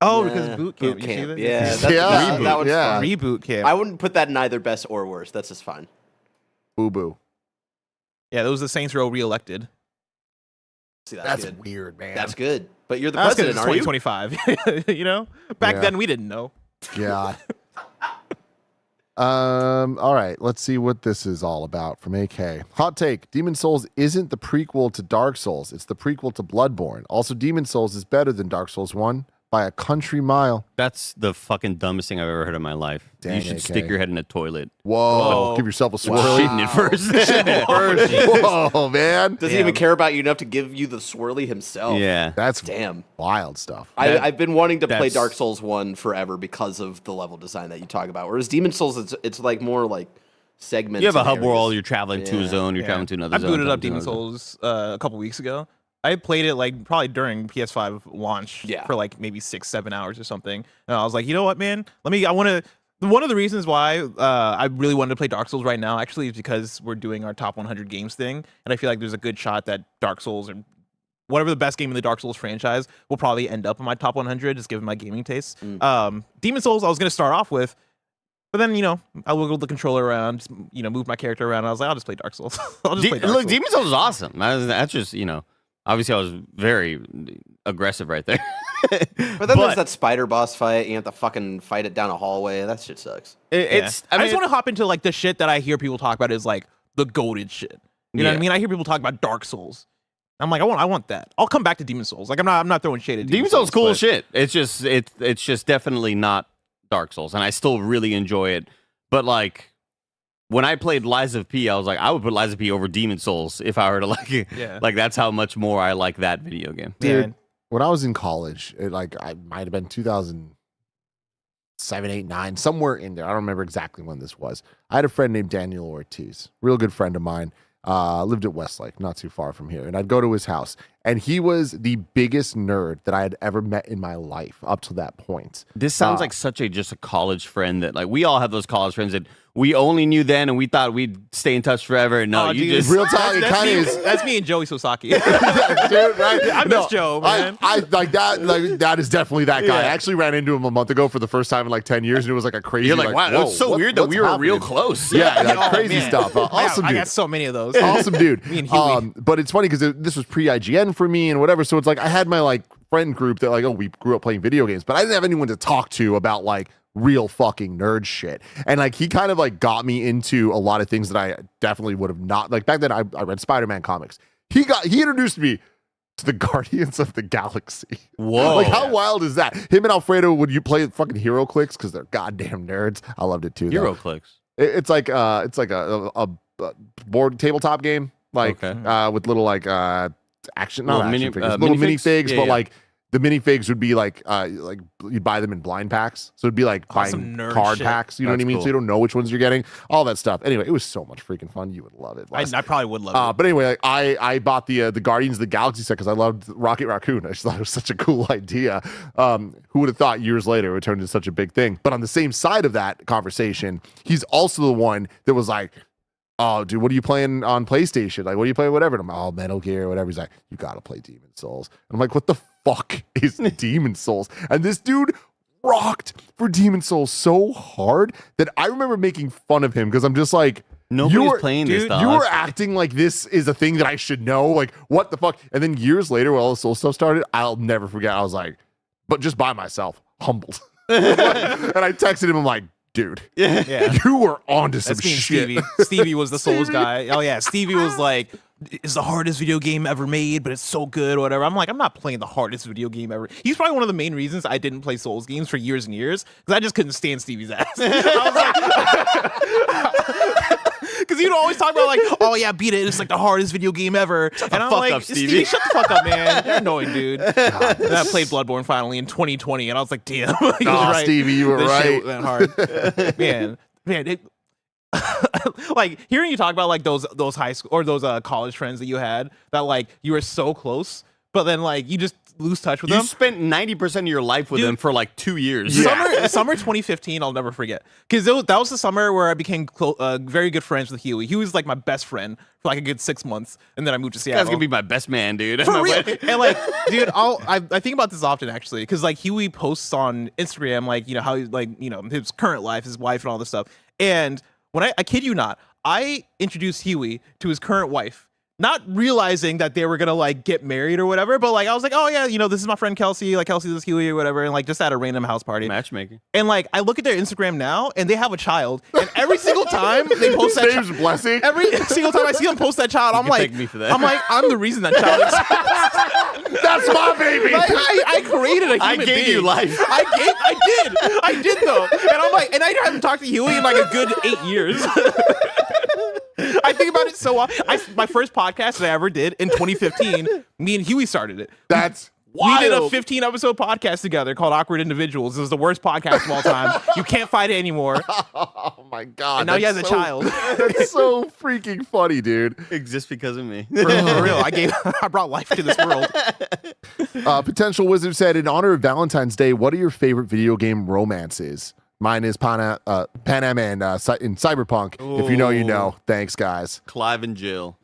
Oh, Nah, because boot camp. You see camp. that? Yeah, that's, Yeah. that one's Yeah. fun. Reboot camp. I wouldn't put that in either best or worst. That's just fine. Boo boo. Yeah, those the Saints Row reelected. See, That's good. weird, man. That's good. But you're the That's because president, it's are you? 2025. You know, back Yeah. then we didn't know. God. All right, let's see what this is all about from AK. Hot take: Demon Souls isn't the prequel to Dark Souls, it's the prequel to Bloodborne. Also, Demon Souls is better than Dark Souls 1 by a country mile. That's the fucking dumbest thing I've ever heard in my life. Dang, you should AK. stick your head in a toilet. Whoa, Whoa. give yourself a Wow. swirly. Shitting it first. Whoa, man. Doesn't even care about you enough to give you the swirly himself. Yeah. That's Damn. wild stuff. I've been wanting to play that's- Dark Souls 1 forever because of the level design that you talk about. Whereas Demon Souls, it's like more like segments. You have a and hub areas. world, you're traveling to a Yeah. zone, you're Yeah. traveling to another I zone. booted up traveling Demon to another Souls a couple weeks ago. I played it like probably during PS5 launch Yeah. for like maybe 6-7 hours or something. And I was like, you know what, man? I want to. One of the reasons why I really wanted to play Dark Souls right now actually is because we're doing our top 100 games thing, and I feel like there's a good shot that Dark Souls or whatever the best game in the Dark Souls franchise will probably end up in my top 100, just given my gaming tastes. Demon Souls, I was gonna start off with. But then, I wiggled the controller around, just, move my character around. And I was like, I'll just play Dark Souls. I'll just play Dark Look, Souls. Demon Souls is awesome. That's just, obviously I was very aggressive right there. But then there's that spider boss fight. And you have to fucking fight it down a hallway. That shit sucks. It's, I just want to hop into like the shit that I hear people talk about is like the goated shit. You know what I Yeah. mean? I hear people talk about Dark Souls. I'm like, I want that. I'll come back to Demon Souls. Like I'm not throwing shade at Demon Souls cool but- as shit. It's just definitely not Dark Souls, and I still really enjoy it. But like when I played Lies of P, I was like, I would put Lies of P over Demon Souls if I were to like it. Yeah. Like that's how much more I like that video game. Dude, when I was in college, I might have been 2007, 8, 9, somewhere in there. I don't remember exactly when this was. I had a friend named Daniel Ortiz, real good friend of mine. Lived at Westlake, not too far from here. And I'd go to his house. And he was the biggest nerd that I had ever met in my life up to that point. This sounds like such just a college friend that like we all have those college friends that we only knew then and we thought we'd stay in touch forever. No, Oh, you dude, just Real talk, it that's kind of me- is. That's me and Joey Sosaki. Dude, right? I miss Joe, man. I like that. Like that is definitely that guy. Yeah. I actually ran into him a month ago for the first time in like 10 years, and it was like a crazy. you're like, wow, whoa, it's so what- weird that what's we were real happening? close. Yeah, like Oh, crazy man. stuff. Awesome I dude. got so many of those. Awesome dude. Me and Huey. But it's funny because this was pre-IGN for me and whatever. So it's like I had my like friend group that like, oh, we grew up playing video games, but I didn't have anyone to talk to about like real fucking nerd shit. And like he kind of like got me into a lot of things that I definitely would have not like back then. I read Spider-Man comics. He introduced me to the Guardians of the Galaxy. Whoa. Like how wild is that? Him and Alfredo, would you play fucking Hero Clicks because they're goddamn nerds? I loved it too. Hero though. clicks. It's like a board tabletop game, like Okay. with little like action, not Little action mini- figures, little minifigs? minifigs, Yeah, but yeah. like the minifigs would be like you'd buy them in blind packs, so it'd be like Some buying nerd card shit. packs. You know what I That's mean? cool. So you don't know which ones you're getting, all that stuff. Anyway, it was so much freaking fun. You would love it. Les. I probably would love it. But anyway, like, I bought the Guardians of the Galaxy set because I loved Rocket Raccoon. I just thought it was such a cool idea. Who would have thought years later it would turn into such a big thing? But on the same side of that conversation, he's also the one that was like, oh, dude, what are you playing on PlayStation? Like, what are you playing? Whatever. And I'm like, oh, Metal Gear, whatever. He's like, you got to play Demon Souls. And I'm like, what the fuck is Demon Souls? And this dude rocked for Demon Souls so hard that I remember making fun of him because I'm just like, Nobody's playing this dude, stuff. you were acting like this is a thing that I should know. Like, what the fuck? And then years later, when all the Soul stuff started, I'll never forget. I was like, but just by myself, humbled. And I texted him, I'm like, dude, Yeah. you were onto some That's me and shit. Stevie. Stevie was the Souls Stevie. guy. Oh yeah, Stevie was like, "It's the hardest video game ever made, but it's so good." Or whatever. I'm like, I'm not playing the hardest video game ever. He's probably one of the main reasons I didn't play Souls games for years and years because I just couldn't stand Stevie's ass. Because he'd always talk about like, "Oh yeah, beat it. It's like the hardest video game ever." And I'm fuck like, up, Stevie. Shut the fuck up, man. You're annoying, dude. And I played Bloodborne finally in 2020, and I was like, damn. He was Oh, right. Stevie, you were This right. shit went hard. man. It, like hearing you talk about like those high school or those college friends that you had that like you were so close, but then like you just lose touch with You them. spent 90% of your life with Dude. them for like 2 years. Summer 2015, I'll never forget, because that was the summer where I became very good friends with Huey. He was like my best friend for like a good 6 months, and then I moved to Seattle. That's gonna be my best man, dude. For real. And like, dude, I think about this often actually, because like Huey posts on Instagram, like, you know, how like, you know, his current life, his wife, and all this stuff. And when I kid you not, I introduced Huey to his current wife, not realizing that they were gonna like get married or whatever. But like, I was like, oh yeah, you know, this is my friend Kelsey. Like, Kelsey, this is Huey or whatever, and like just at a random house party. Matchmaking. And like, I look at their Instagram now, and they have a child. And every single time they post that Name's Blessing. every single time I see them post that child, I'm like, thank me for that. I'm the reason that child exists. That's my baby. Like, I created a human I gave being. you life. I did though. And I'm like, and I haven't talked to Huey in like a good 8 years. I think about it so often. My first podcast that I ever did in 2015, me and Huey started it. That's We did a wild. 15-episode podcast together called Awkward Individuals. It was the worst podcast of all time. You can't fight it anymore. Oh my god. And now he has that's a child. That's so freaking funny, dude. Exists because of me. For real. I brought life to this world. Potential Wizard said, in honor of Valentine's Day, what are your favorite video game romances? Mine is Pan Am and in Cyberpunk. If you know, you know. Thanks, guys. Clive and Jill.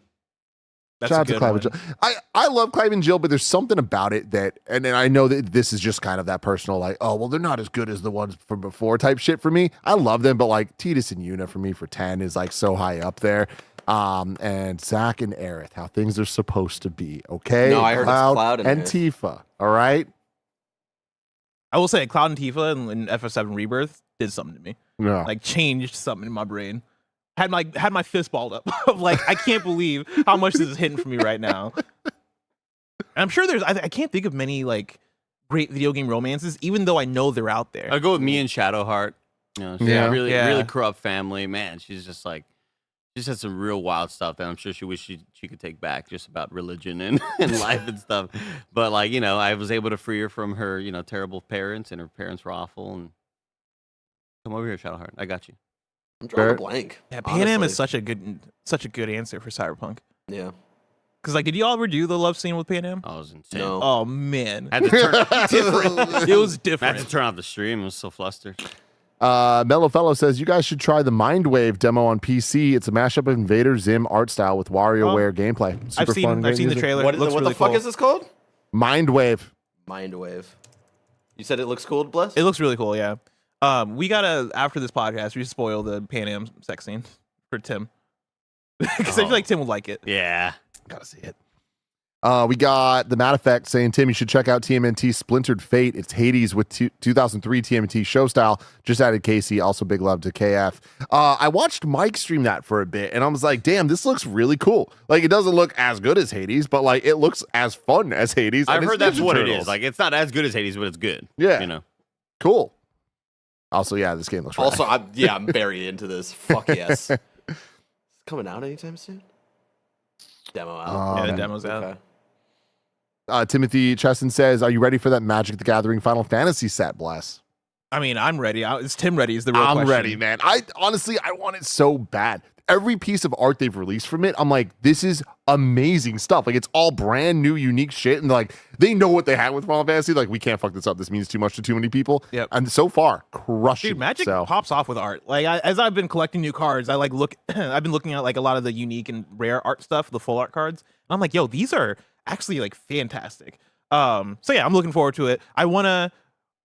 That's Shout a out to good Clive one. and Jill. I love Clive and Jill, but there's something about it that, and I know that this is just kind of that personal, like, oh, well, they're not as good as the ones from before type shit for me. I love them, but like Titus and Yuna for me for 10 is like so high up there. And Zach and Aerith, how things are supposed to be. Okay. No, I heard it's Cloud and Tifa. All right. I will say, Cloud and Tifa in FF7 Rebirth did something to me. Yeah. Like, changed something in my brain. Had my fist balled up. Of like, I can't believe how much this is hitting for me right now. And I'm sure I can't think of many like great video game romances, even though I know they're out there. I'll go with me and Shadowheart. You know, she's Yeah. really corrupt family. Man, she's just like, she's had some real wild stuff that I'm sure she wished she could take back, just about religion and life and stuff. But like, you know, I was able to free her from her, you know, terrible parents, and her parents were awful. And come over here, Shadowheart. I got you. I'm drawing a blank. Yeah, Pan Am is honestly. such a good answer for Cyberpunk. Yeah. Because like, did y'all ever do the love scene with Pan Am? I was insane. No. Oh man, I had to turn, it was I had different. to turn off the stream. I was so flustered. Mellow Fellow says, you guys should try the Mindwave demo on PC. It's a mashup of Invader Zim art style with WarioWare gameplay. Super fun. I've seen the music. trailer. What It looks the really fuck cool. is this called? Mindwave. Mindwave. You said it looks cool, Bless? It looks really cool. Yeah. We gotta, after this podcast, we spoil the Pan Am sex scene for Tim because I feel like Tim would like it. Yeah. Gotta see it. We got the Matt Effect saying, Tim, you should check out TMNT Splintered Fate. It's Hades with 2003 TMNT show style. Just added Casey. Also, big love to KF. I watched Mike stream that for a bit, and I was like, damn, this looks really cool. Like, it doesn't look as good as Hades, but like, it looks as fun as Hades. I've and it's heard that's Ninja what it Turtles. is. Like, it's not as good as Hades, but it's good. Yeah. You know. Cool. Also, yeah, this game looks rad. Also, I'm very into this. Fuck yes. It's coming out anytime soon? Demo out. Yeah, the man. demo's out. Okay. Timothy Cheston says, are you ready for that Magic the Gathering Final Fantasy set, Bless? I mean, I'm ready. Is Tim ready? Is the real I'm question. ready, man. I honestly want it so bad. Every piece of art they've released from it, I'm like, this is amazing stuff. Like, it's all brand new, unique shit. And like, they know what they had with Final Fantasy. Like, we can't fuck this up. This means too much to too many people. Yep. And so far, crushing. Dude, Magic So, pops off with art. Like, as I've been collecting new cards, I like look. I've been looking at like a lot of the unique and rare art stuff, the full art cards. And I'm like, yo, these are actually like fantastic. So yeah, I'm looking forward to it.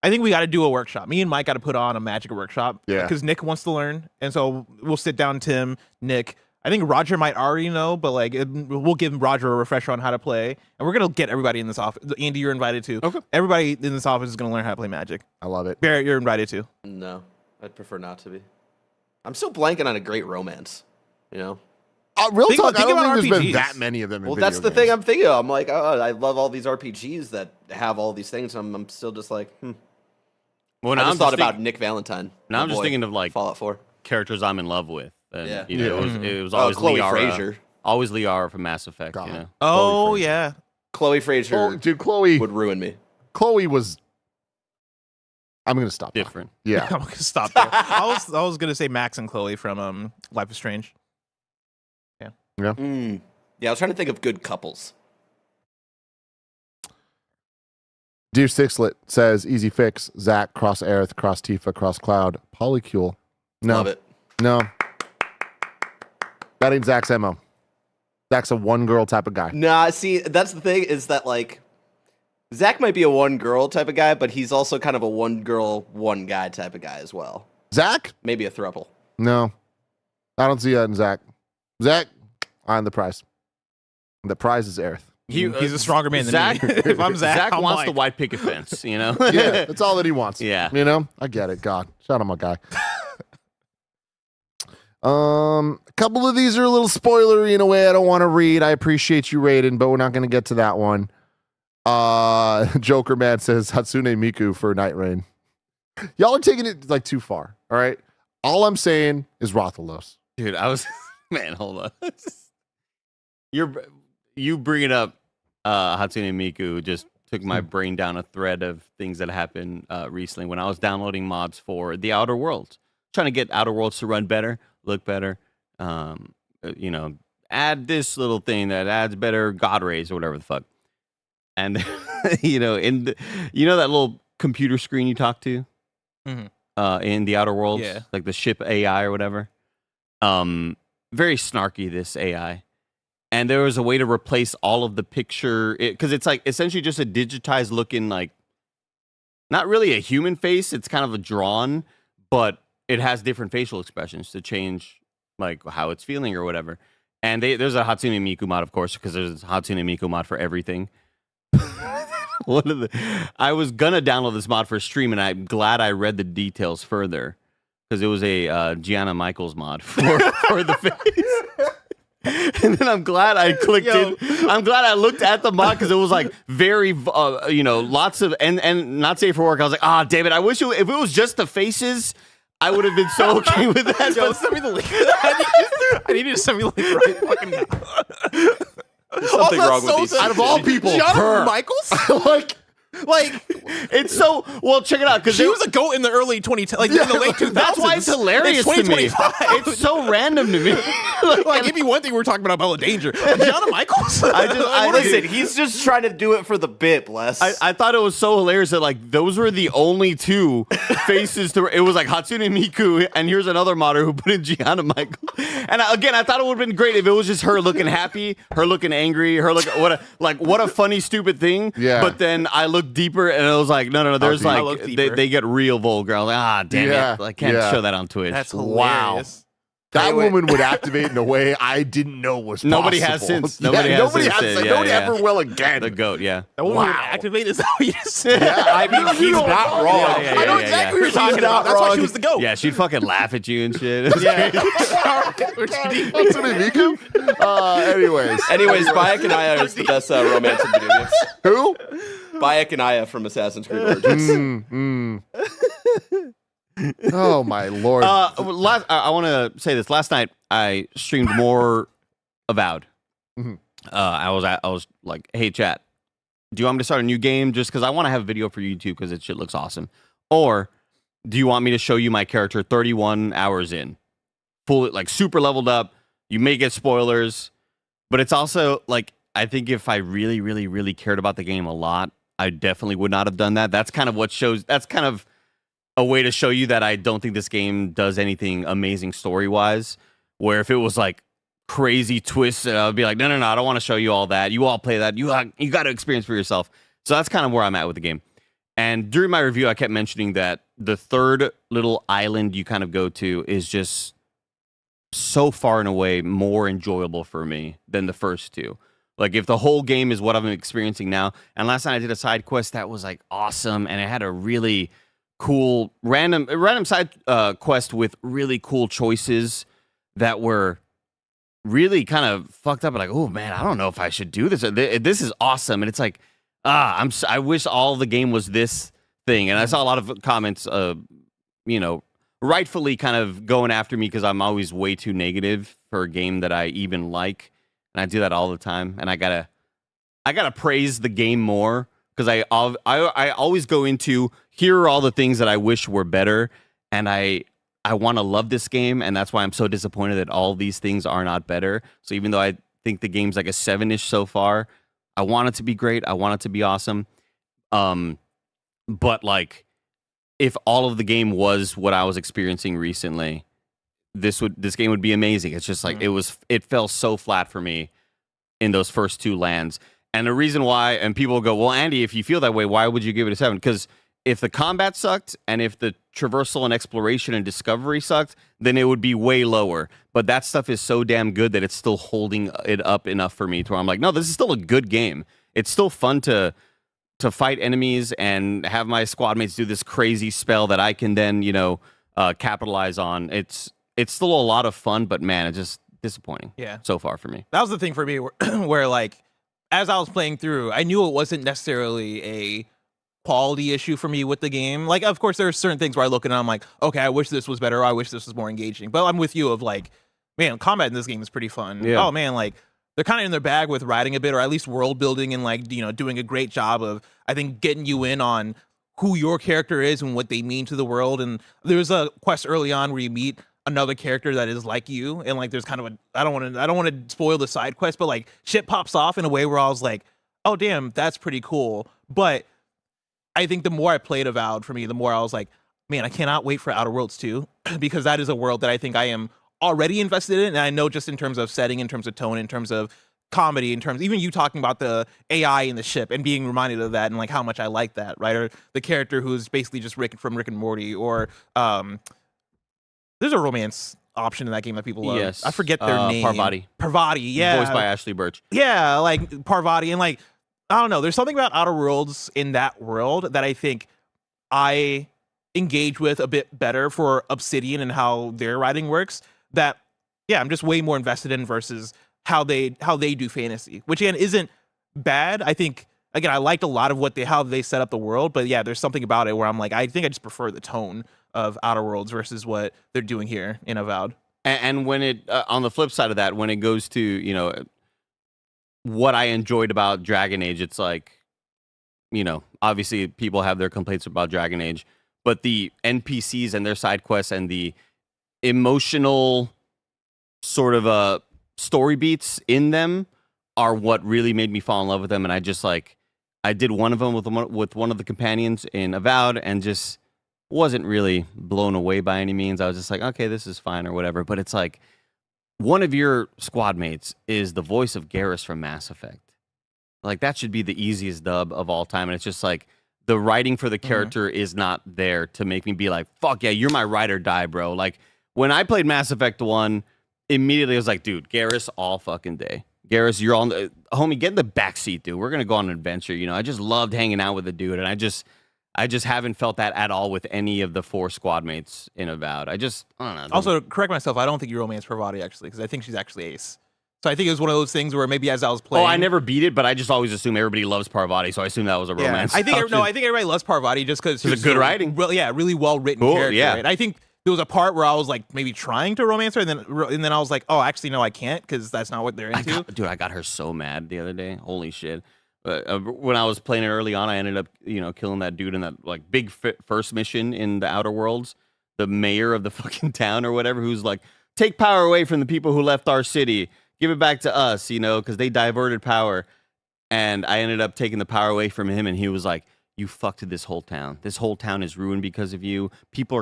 I think we got to do a workshop. Me and Mike got to put on a Magic workshop. Yeah. Because Nick wants to learn, and so we'll sit down. Tim, Nick. I think Roger might already know, but like we'll give Roger a refresher on how to play, and we're gonna get everybody in this office. Andy, you're invited too. Okay. Everybody in this office is gonna learn how to play Magic. I love it. Barrett, you're invited too. No, I'd prefer not to be. I'm still blanking on a great romance. You know? Real Think talk, about- I think don't about think there's been RPGs. that many of them. In Well, video that's the games. thing I'm thinking of. I'm like, oh, I love all these RPGs that have all these things. I'm still just like, Well, I now just I'm thought just about think- Nick Valentine. Now my I'm just boy, thinking of like Fallout 4. characters I'm in love with. And, Yeah. you know, Yeah. it was Oh, always Chloe Liara. Frazier. Always Liara from Mass Effect. God. You know. Oh Fraser. yeah. Chloe Frazier Oh, dude, Chloe was. I'm gonna stop. now. Different. Yeah. I'm gonna stop there. I was gonna say Max and Chloe from Life is Strange. Yeah, I was trying to think of good couples. Dear Sixlet says, easy fix. Zach, cross Aerith, cross Tifa, cross Cloud. Polycule. No. Love it. No. That ain't Zach's MO. Zach's a one-girl type of guy. Nah, see, that's the thing is that, like, Zach might be a one-girl type of guy, but he's also kind of a one-girl, one-guy type of guy as well. Zach? Maybe a throuple. No. I don't see that in Zach. Zach, on the prize. The prize is Aerith. He's a stronger man than Zach, me. If I'm Zach, I'm wants like, the white picket fence, you know? Yeah, that's all that he wants. Yeah. You know? I get it. God. Shout out my guy. A couple of these are a little spoilery in a way I don't want to read. I appreciate you, Raiden, but we're not going to get to that one. Joker Man says Hatsune Miku for Nightreign. Y'all are taking it like too far. All right. All I'm saying is Rathalos. Dude, I was man, hold on. You bringing up Hatsune Miku just took my brain down a thread of things that happened recently when I was downloading mods for the Outer Worlds, trying to get Outer Worlds to run better, look better. You know, add this little thing that adds better God rays or whatever the fuck. And you know, you know that little computer screen you talk to in the Outer Worlds, Yeah. like the ship AI or whatever. Very snarky, this AI. And there was a way to replace all of the picture because it's like essentially just a digitized looking, like not really a human face. It's kind of a drawn, but it has different facial expressions to change like how it's feeling or whatever. And there's a Hatsune Miku mod, of course, because there's a Hatsune Miku mod for everything. I was gonna download this mod for stream, and I'm glad I read the details further because it was a Gianna Michaels mod for the face. And then I'm glad I clicked in. I'm glad I looked at the mod because it was like very, you know, lots of and not safe for work. I was like, damn it! I wish if it was just the faces, I would have been so okay with that. Yo, But send me the link. I need you to send me the link right fucking now. There's something wrong with these. Out of all people, Gianna her. Michaels? like it's so well. Check it out because She was a GOAT in the early 2010s, like in the late 2000s. that's why it's hilarious to me. 2025. It's so random to me. Like, give me one thing we were talking about Bella Danger. Gianna Michaels? Listen, he's just trying to do it for the bit, Bless. I thought it was so hilarious that like those were the only two faces to it was like Hatsune Miku and here's another modder who put in Gianna Michael. And again, I thought it would have been great if it was just her looking happy, her looking angry, her looking what a funny stupid thing. Yeah. But then I looked deeper and it was like no, there's deep? I like looked deeper. they get real vulgar. I was like, damn Yeah, it. I can't yeah. show that on Twitch. That's Wow. hilarious. that Anyway. woman would activate in a way I didn't know was possible. Nobody has since. Nobody has nobody since has then. since. Yeah, Nobody yeah. ever will again. The goat, yeah. That woman would Wow. activate is that what you just said? I mean, he's not wrong. Yeah, I know yeah, exactly yeah. what you're talking about. That's why she was the GOAT. Yeah, she'd fucking laugh at you and shit. Hatsune Miku? Anyways. Bayek and Aya is the best romance in video games. Who? Bayek and Aya from Assassin's Creed Origins. Oh my lord. I want to say this. Last night I streamed more Avowed. Mhm. I was like, hey chat, do you want me to start a new game just because I want to have a video for YouTube because it shit looks awesome, or do you want me to show you my character 31 hours in, full like super leveled up? You may get spoilers, but it's also like I think if I really, really, really cared about the game a lot, I definitely would not have done that. That's kind of what shows. That's kind of a way to show you that I don't think this game does anything amazing story-wise, where if it was like crazy twists, I'd be like, no, I don't want to show you all that. You all play that. You got to experience for yourself. So that's kind of where I'm at with the game. And during my review, I kept mentioning that the third little island you kind of go to is just so far and away more enjoyable for me than the first two. Like if the whole game is what I'm experiencing now, and last night I did a side quest that was like awesome, and it had a really cool random side quest with really cool choices that were really kind of fucked up. Like, oh man, I don't know if I should do this. This is awesome, and it's like, I wish all the game was this thing. And I saw a lot of comments, you know, rightfully kind of going after me because I'm always way too negative for a game that I even like, and I do that all the time. And I gotta praise the game more because I always go into here are all the things that I wish were better, and I want to love this game, and that's why I'm so disappointed that all these things are not better. So even though I think the game's like a 7-ish so far, I want it to be great. I want it to be awesome. but like if all of the game was what I was experiencing recently, this game would be amazing. It's just like it fell so flat for me in those first 2 lands. And the reason why, and people will go, well, Andy, if you feel that way, why would you give it a 7? Because if the combat sucked and if the traversal and exploration and discovery sucked, then it would be way lower. But that stuff is so damn good that it's still holding it up enough for me to where I'm like, no, this is still a good game. It's still fun to fight enemies and have my squad mates do this crazy spell that I can then, capitalize on. It's still a lot of fun, but man, it's just disappointing. Yeah. So far for me. That was the thing for me where like, as I was playing through, I knew it wasn't necessarily a quality issue for me with the game. Like, of course, there are certain things where I look at it and I'm like, okay, I wish this was better. Or I wish this was more engaging. But I'm with you of like, man, combat in this game is pretty fun. Yeah. Oh man, like they're kind of in their bag with writing a bit, or at least world building and like, doing a great job of, I think, getting you in on who your character is and what they mean to the world. And there's a quest early on where you meet another character that is like you, and like there's kind of a I don't want to spoil the side quest, but like shit pops off in a way where I was like, oh damn, that's pretty cool. But I think the more I played Avowed, for me, the more I was like, man, I cannot wait for Outer Worlds 2 because that is a world that I think I am already invested in. And I know just in terms of setting, in terms of tone, in terms of comedy, in terms, even you talking about the AI in the ship and being reminded of that and like how much I like that, right? Or the character who's basically just Rick from Rick and Morty, or there's a romance option in that game that people love. Yes. I forget their name. Parvati, yeah. voiced by Ashley Birch. Yeah, like Parvati, and like, I don't know, there's something about Outer Worlds in that world that I think I engage with a bit better for Obsidian and how their writing works, that I'm just way more invested in versus how they do fantasy, which again isn't bad. I think again I liked a lot of how they set up the world, but yeah, there's something about it where I'm like, I think I just prefer the tone of Outer Worlds versus what they're doing here in Avowed. And when it on the flip side of that, when it goes to what I enjoyed about Dragon Age, it's like, obviously people have their complaints about Dragon Age, but the NPCs and their side quests and the emotional sort of story beats in them are what really made me fall in love with them. And I just I did one of them with one of the companions in Avowed and just wasn't really blown away by any means. I was just like, okay, this is fine or whatever. But it's like one of your squad mates is the voice of Garrus from Mass Effect. Like that should be the easiest dub of all time. And it's just like the writing for the character is not there to make me be like, fuck yeah, you're my ride or die, bro. Like when I played Mass Effect 1, immediately I was like, dude, Garrus all fucking day. Garrus, you're on the homie, get in the backseat, dude. We're gonna go on an adventure. I just loved hanging out with the dude, and I just haven't felt that at all with any of the 4 squad mates in Avowed. I don't know. Also, correct myself, I don't think you romance Parvati actually, because I think she's actually ace. So I think it was one of those things where maybe as I was playing, I never beat it, but I just always assume everybody loves Parvati, so I assume that was a romance. I think everybody loves Parvati just because she's good writing. Really well written character. Yeah. Right? I think there was a part where I was like maybe trying to romance her, and then I was like, oh, actually no, I can't, because that's not what they're into. I got her so mad the other day. Holy shit. When I was playing it early on, I ended up, killing that dude in that like big first mission in the Outer Worlds, the mayor of the fucking town or whatever, who's like, take power away from the people who left our city, give it back to us, because they diverted power. And I ended up taking the power away from him, and he was like, you fucked this whole town. This whole town is ruined because of you. People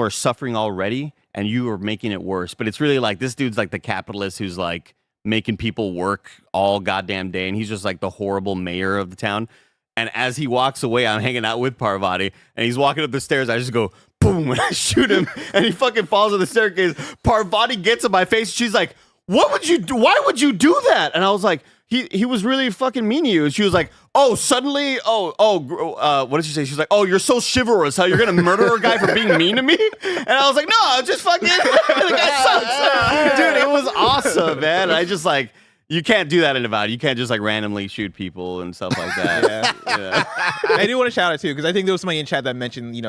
are suffering already, and you are making it worse. But it's really like this dude's like the capitalist who's like making people work all goddamn day, and he's just like the horrible mayor of the town. And as he walks away, I'm hanging out with Parvati, and he's walking up the stairs. I just go boom, and I shoot him, and he fucking falls on the staircase. Parvati gets in my face. She's like, "What would you do? Why would you do that?" And I was like, He was really fucking mean to you. And she was like, oh, suddenly, what did she say? She's like, oh, you're so chivalrous. How you're going to murder a guy for being mean to me? And I was like, no, just fucking, the guy sucks. Dude, it was awesome, man. I just like, you can't do that in Avowed. You can't just like randomly shoot people and stuff like that. Yeah. I do want to shout out too, because I think there was somebody in chat that mentioned,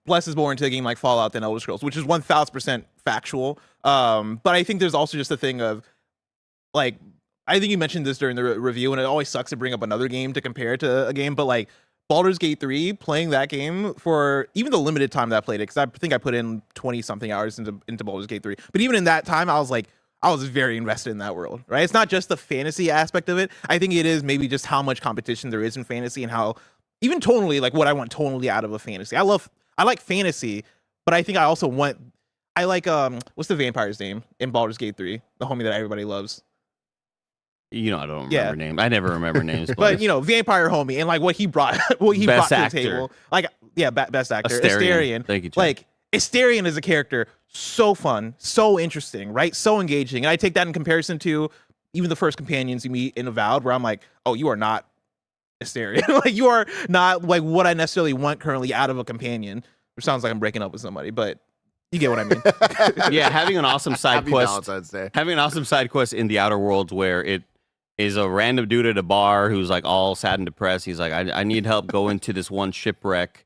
Bless is more into a game like Fallout than Elder Scrolls, which is 1000% factual. But I think there's also just a thing of like, I think you mentioned this during the review, and it always sucks to bring up another game to compare it to a game, but like Baldur's Gate 3, playing that game for even the limited time that I played it, because I think I put in 20-something hours into Baldur's Gate 3. But even in that time, I was very invested in that world, right? It's not just the fantasy aspect of it. I think it is maybe just how much competition there is in fantasy and how even tonally, like what I want tonally out of a fantasy. I like fantasy, but I think I also I like what's the vampire's name in Baldur's Gate 3? The homie that everybody loves. You know, I don't remember names. I never remember names. But you know, vampire homie and like what he brought to the table. Like best actor. Asterion. Thank you, Chad. Like Asterion is a character so fun, so interesting, right? So engaging. And I take that in comparison to even the first companions you meet in Avowed, where I'm like, oh, you are not Asterion. Like you are not like what I necessarily want currently out of a companion. Which sounds like I'm breaking up with somebody, but you get what I mean. Yeah, having an awesome side quest. Valentine's Day. Having an awesome side quest in the Outer Worlds where it is a random dude at a bar who's like all sad and depressed. He's like, I need help going to this one shipwreck.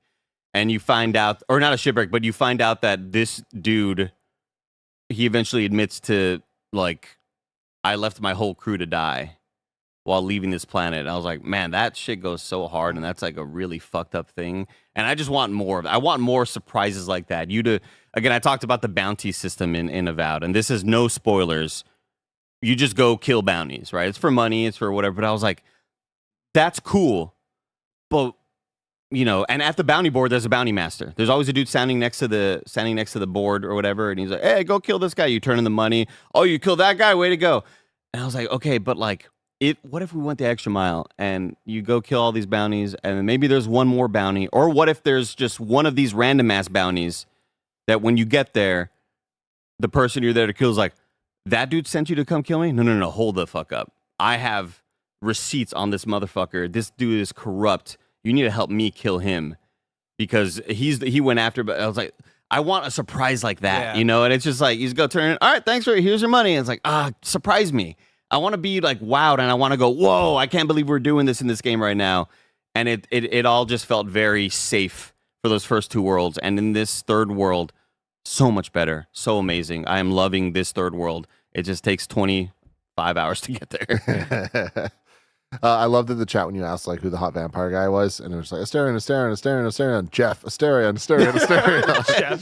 And you find out, or not a shipwreck, but you find out that this dude, he eventually admits to, like, I left my whole crew to die while leaving this planet. And I was like, man, that shit goes so hard, and that's like a really fucked up thing. And I just want more of it. I want more surprises like that. Again, I talked about the bounty system in Avowed, and this is no spoilers. You just go kill bounties, right? It's for money, it's for whatever. But I was like, that's cool. But you know, and at the bounty board, there's a bounty master. There's always a dude standing next to the board or whatever, and he's like, "Hey, go kill this guy." You turn in the money. Oh, you killed that guy. Way to go! And I was like, okay, but like, what if we went the extra mile and you go kill all these bounties, and then maybe there's one more bounty, or what if there's just one of these random ass bounties that when you get there, the person you're there to kill is like, that dude sent you to come kill me? No, hold the fuck up. I have receipts on this motherfucker. This dude is corrupt. You need to help me kill him because he went after. But I was like, I want a surprise like that, you know. And it's just like he's go turn. All right, thanks for here's your money. And it's like surprise me. I want to be like wowed, and I want to go, whoa! I can't believe we're doing this in this game right now. And it all just felt very safe for those first two worlds, and in this third world, so much better, so amazing. I am loving this third world. It just takes 25 hours to get there. I loved in the chat when you asked like who the hot vampire guy was, and it was like Asterion, Jeff, Asterion.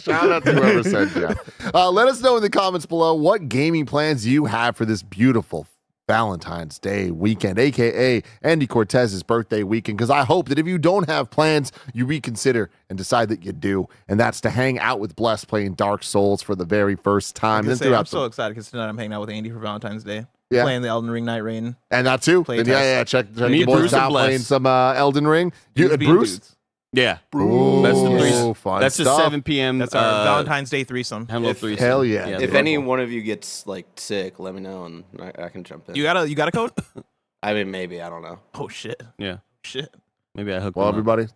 Shout out to whoever said Jeff. Let us know in the comments below what gaming plans you have for this beautiful Valentine's Day weekend, aka Andy Cortez's birthday weekend, because I hope that if you don't have plans, you reconsider and decide that you do, and that's to hang out with Bless playing Dark Souls for the very first time. I'm so excited because tonight I'm hanging out with Andy for Valentine's Day. Yeah. Playing the Elden Ring Nightreign. And that too. Then, check the boys out playing some Elden Ring. Bruce? Yeah. Ooh, that's the fun That's stuff. the 7 p.m. That's our Valentine's Day threesome. Hell yeah. If any one of you gets like sick, let me know and I can jump in. You got a code? I mean, maybe. I don't know. Oh, shit. Yeah. Shit. Maybe I hooked Well, everybody,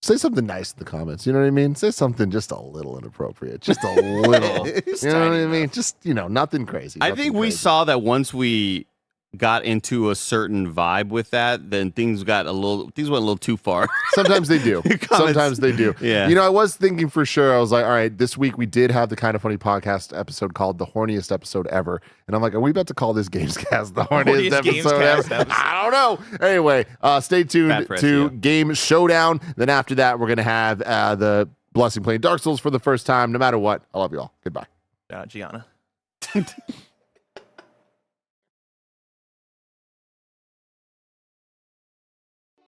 say something nice in the comments. You know what I mean? Say something just a little inappropriate. Just a little. You know what I mean? Just, nothing crazy. I think we saw that once we got into a certain vibe with that, then things went a little too far. Sometimes they do. Sometimes they do. Yeah. I was thinking for sure, I was like, all right, this week we did have the Kind of Funny podcast episode called the Horniest episode ever. And I'm like, are we about to call this Gamescast the Horniest episode ever? I don't know. Anyway, stay tuned to Game Showdown. Then after that, we're going to have the Blessing playing Dark Souls for the first time. No matter what, I love you all. Goodbye. Gianna.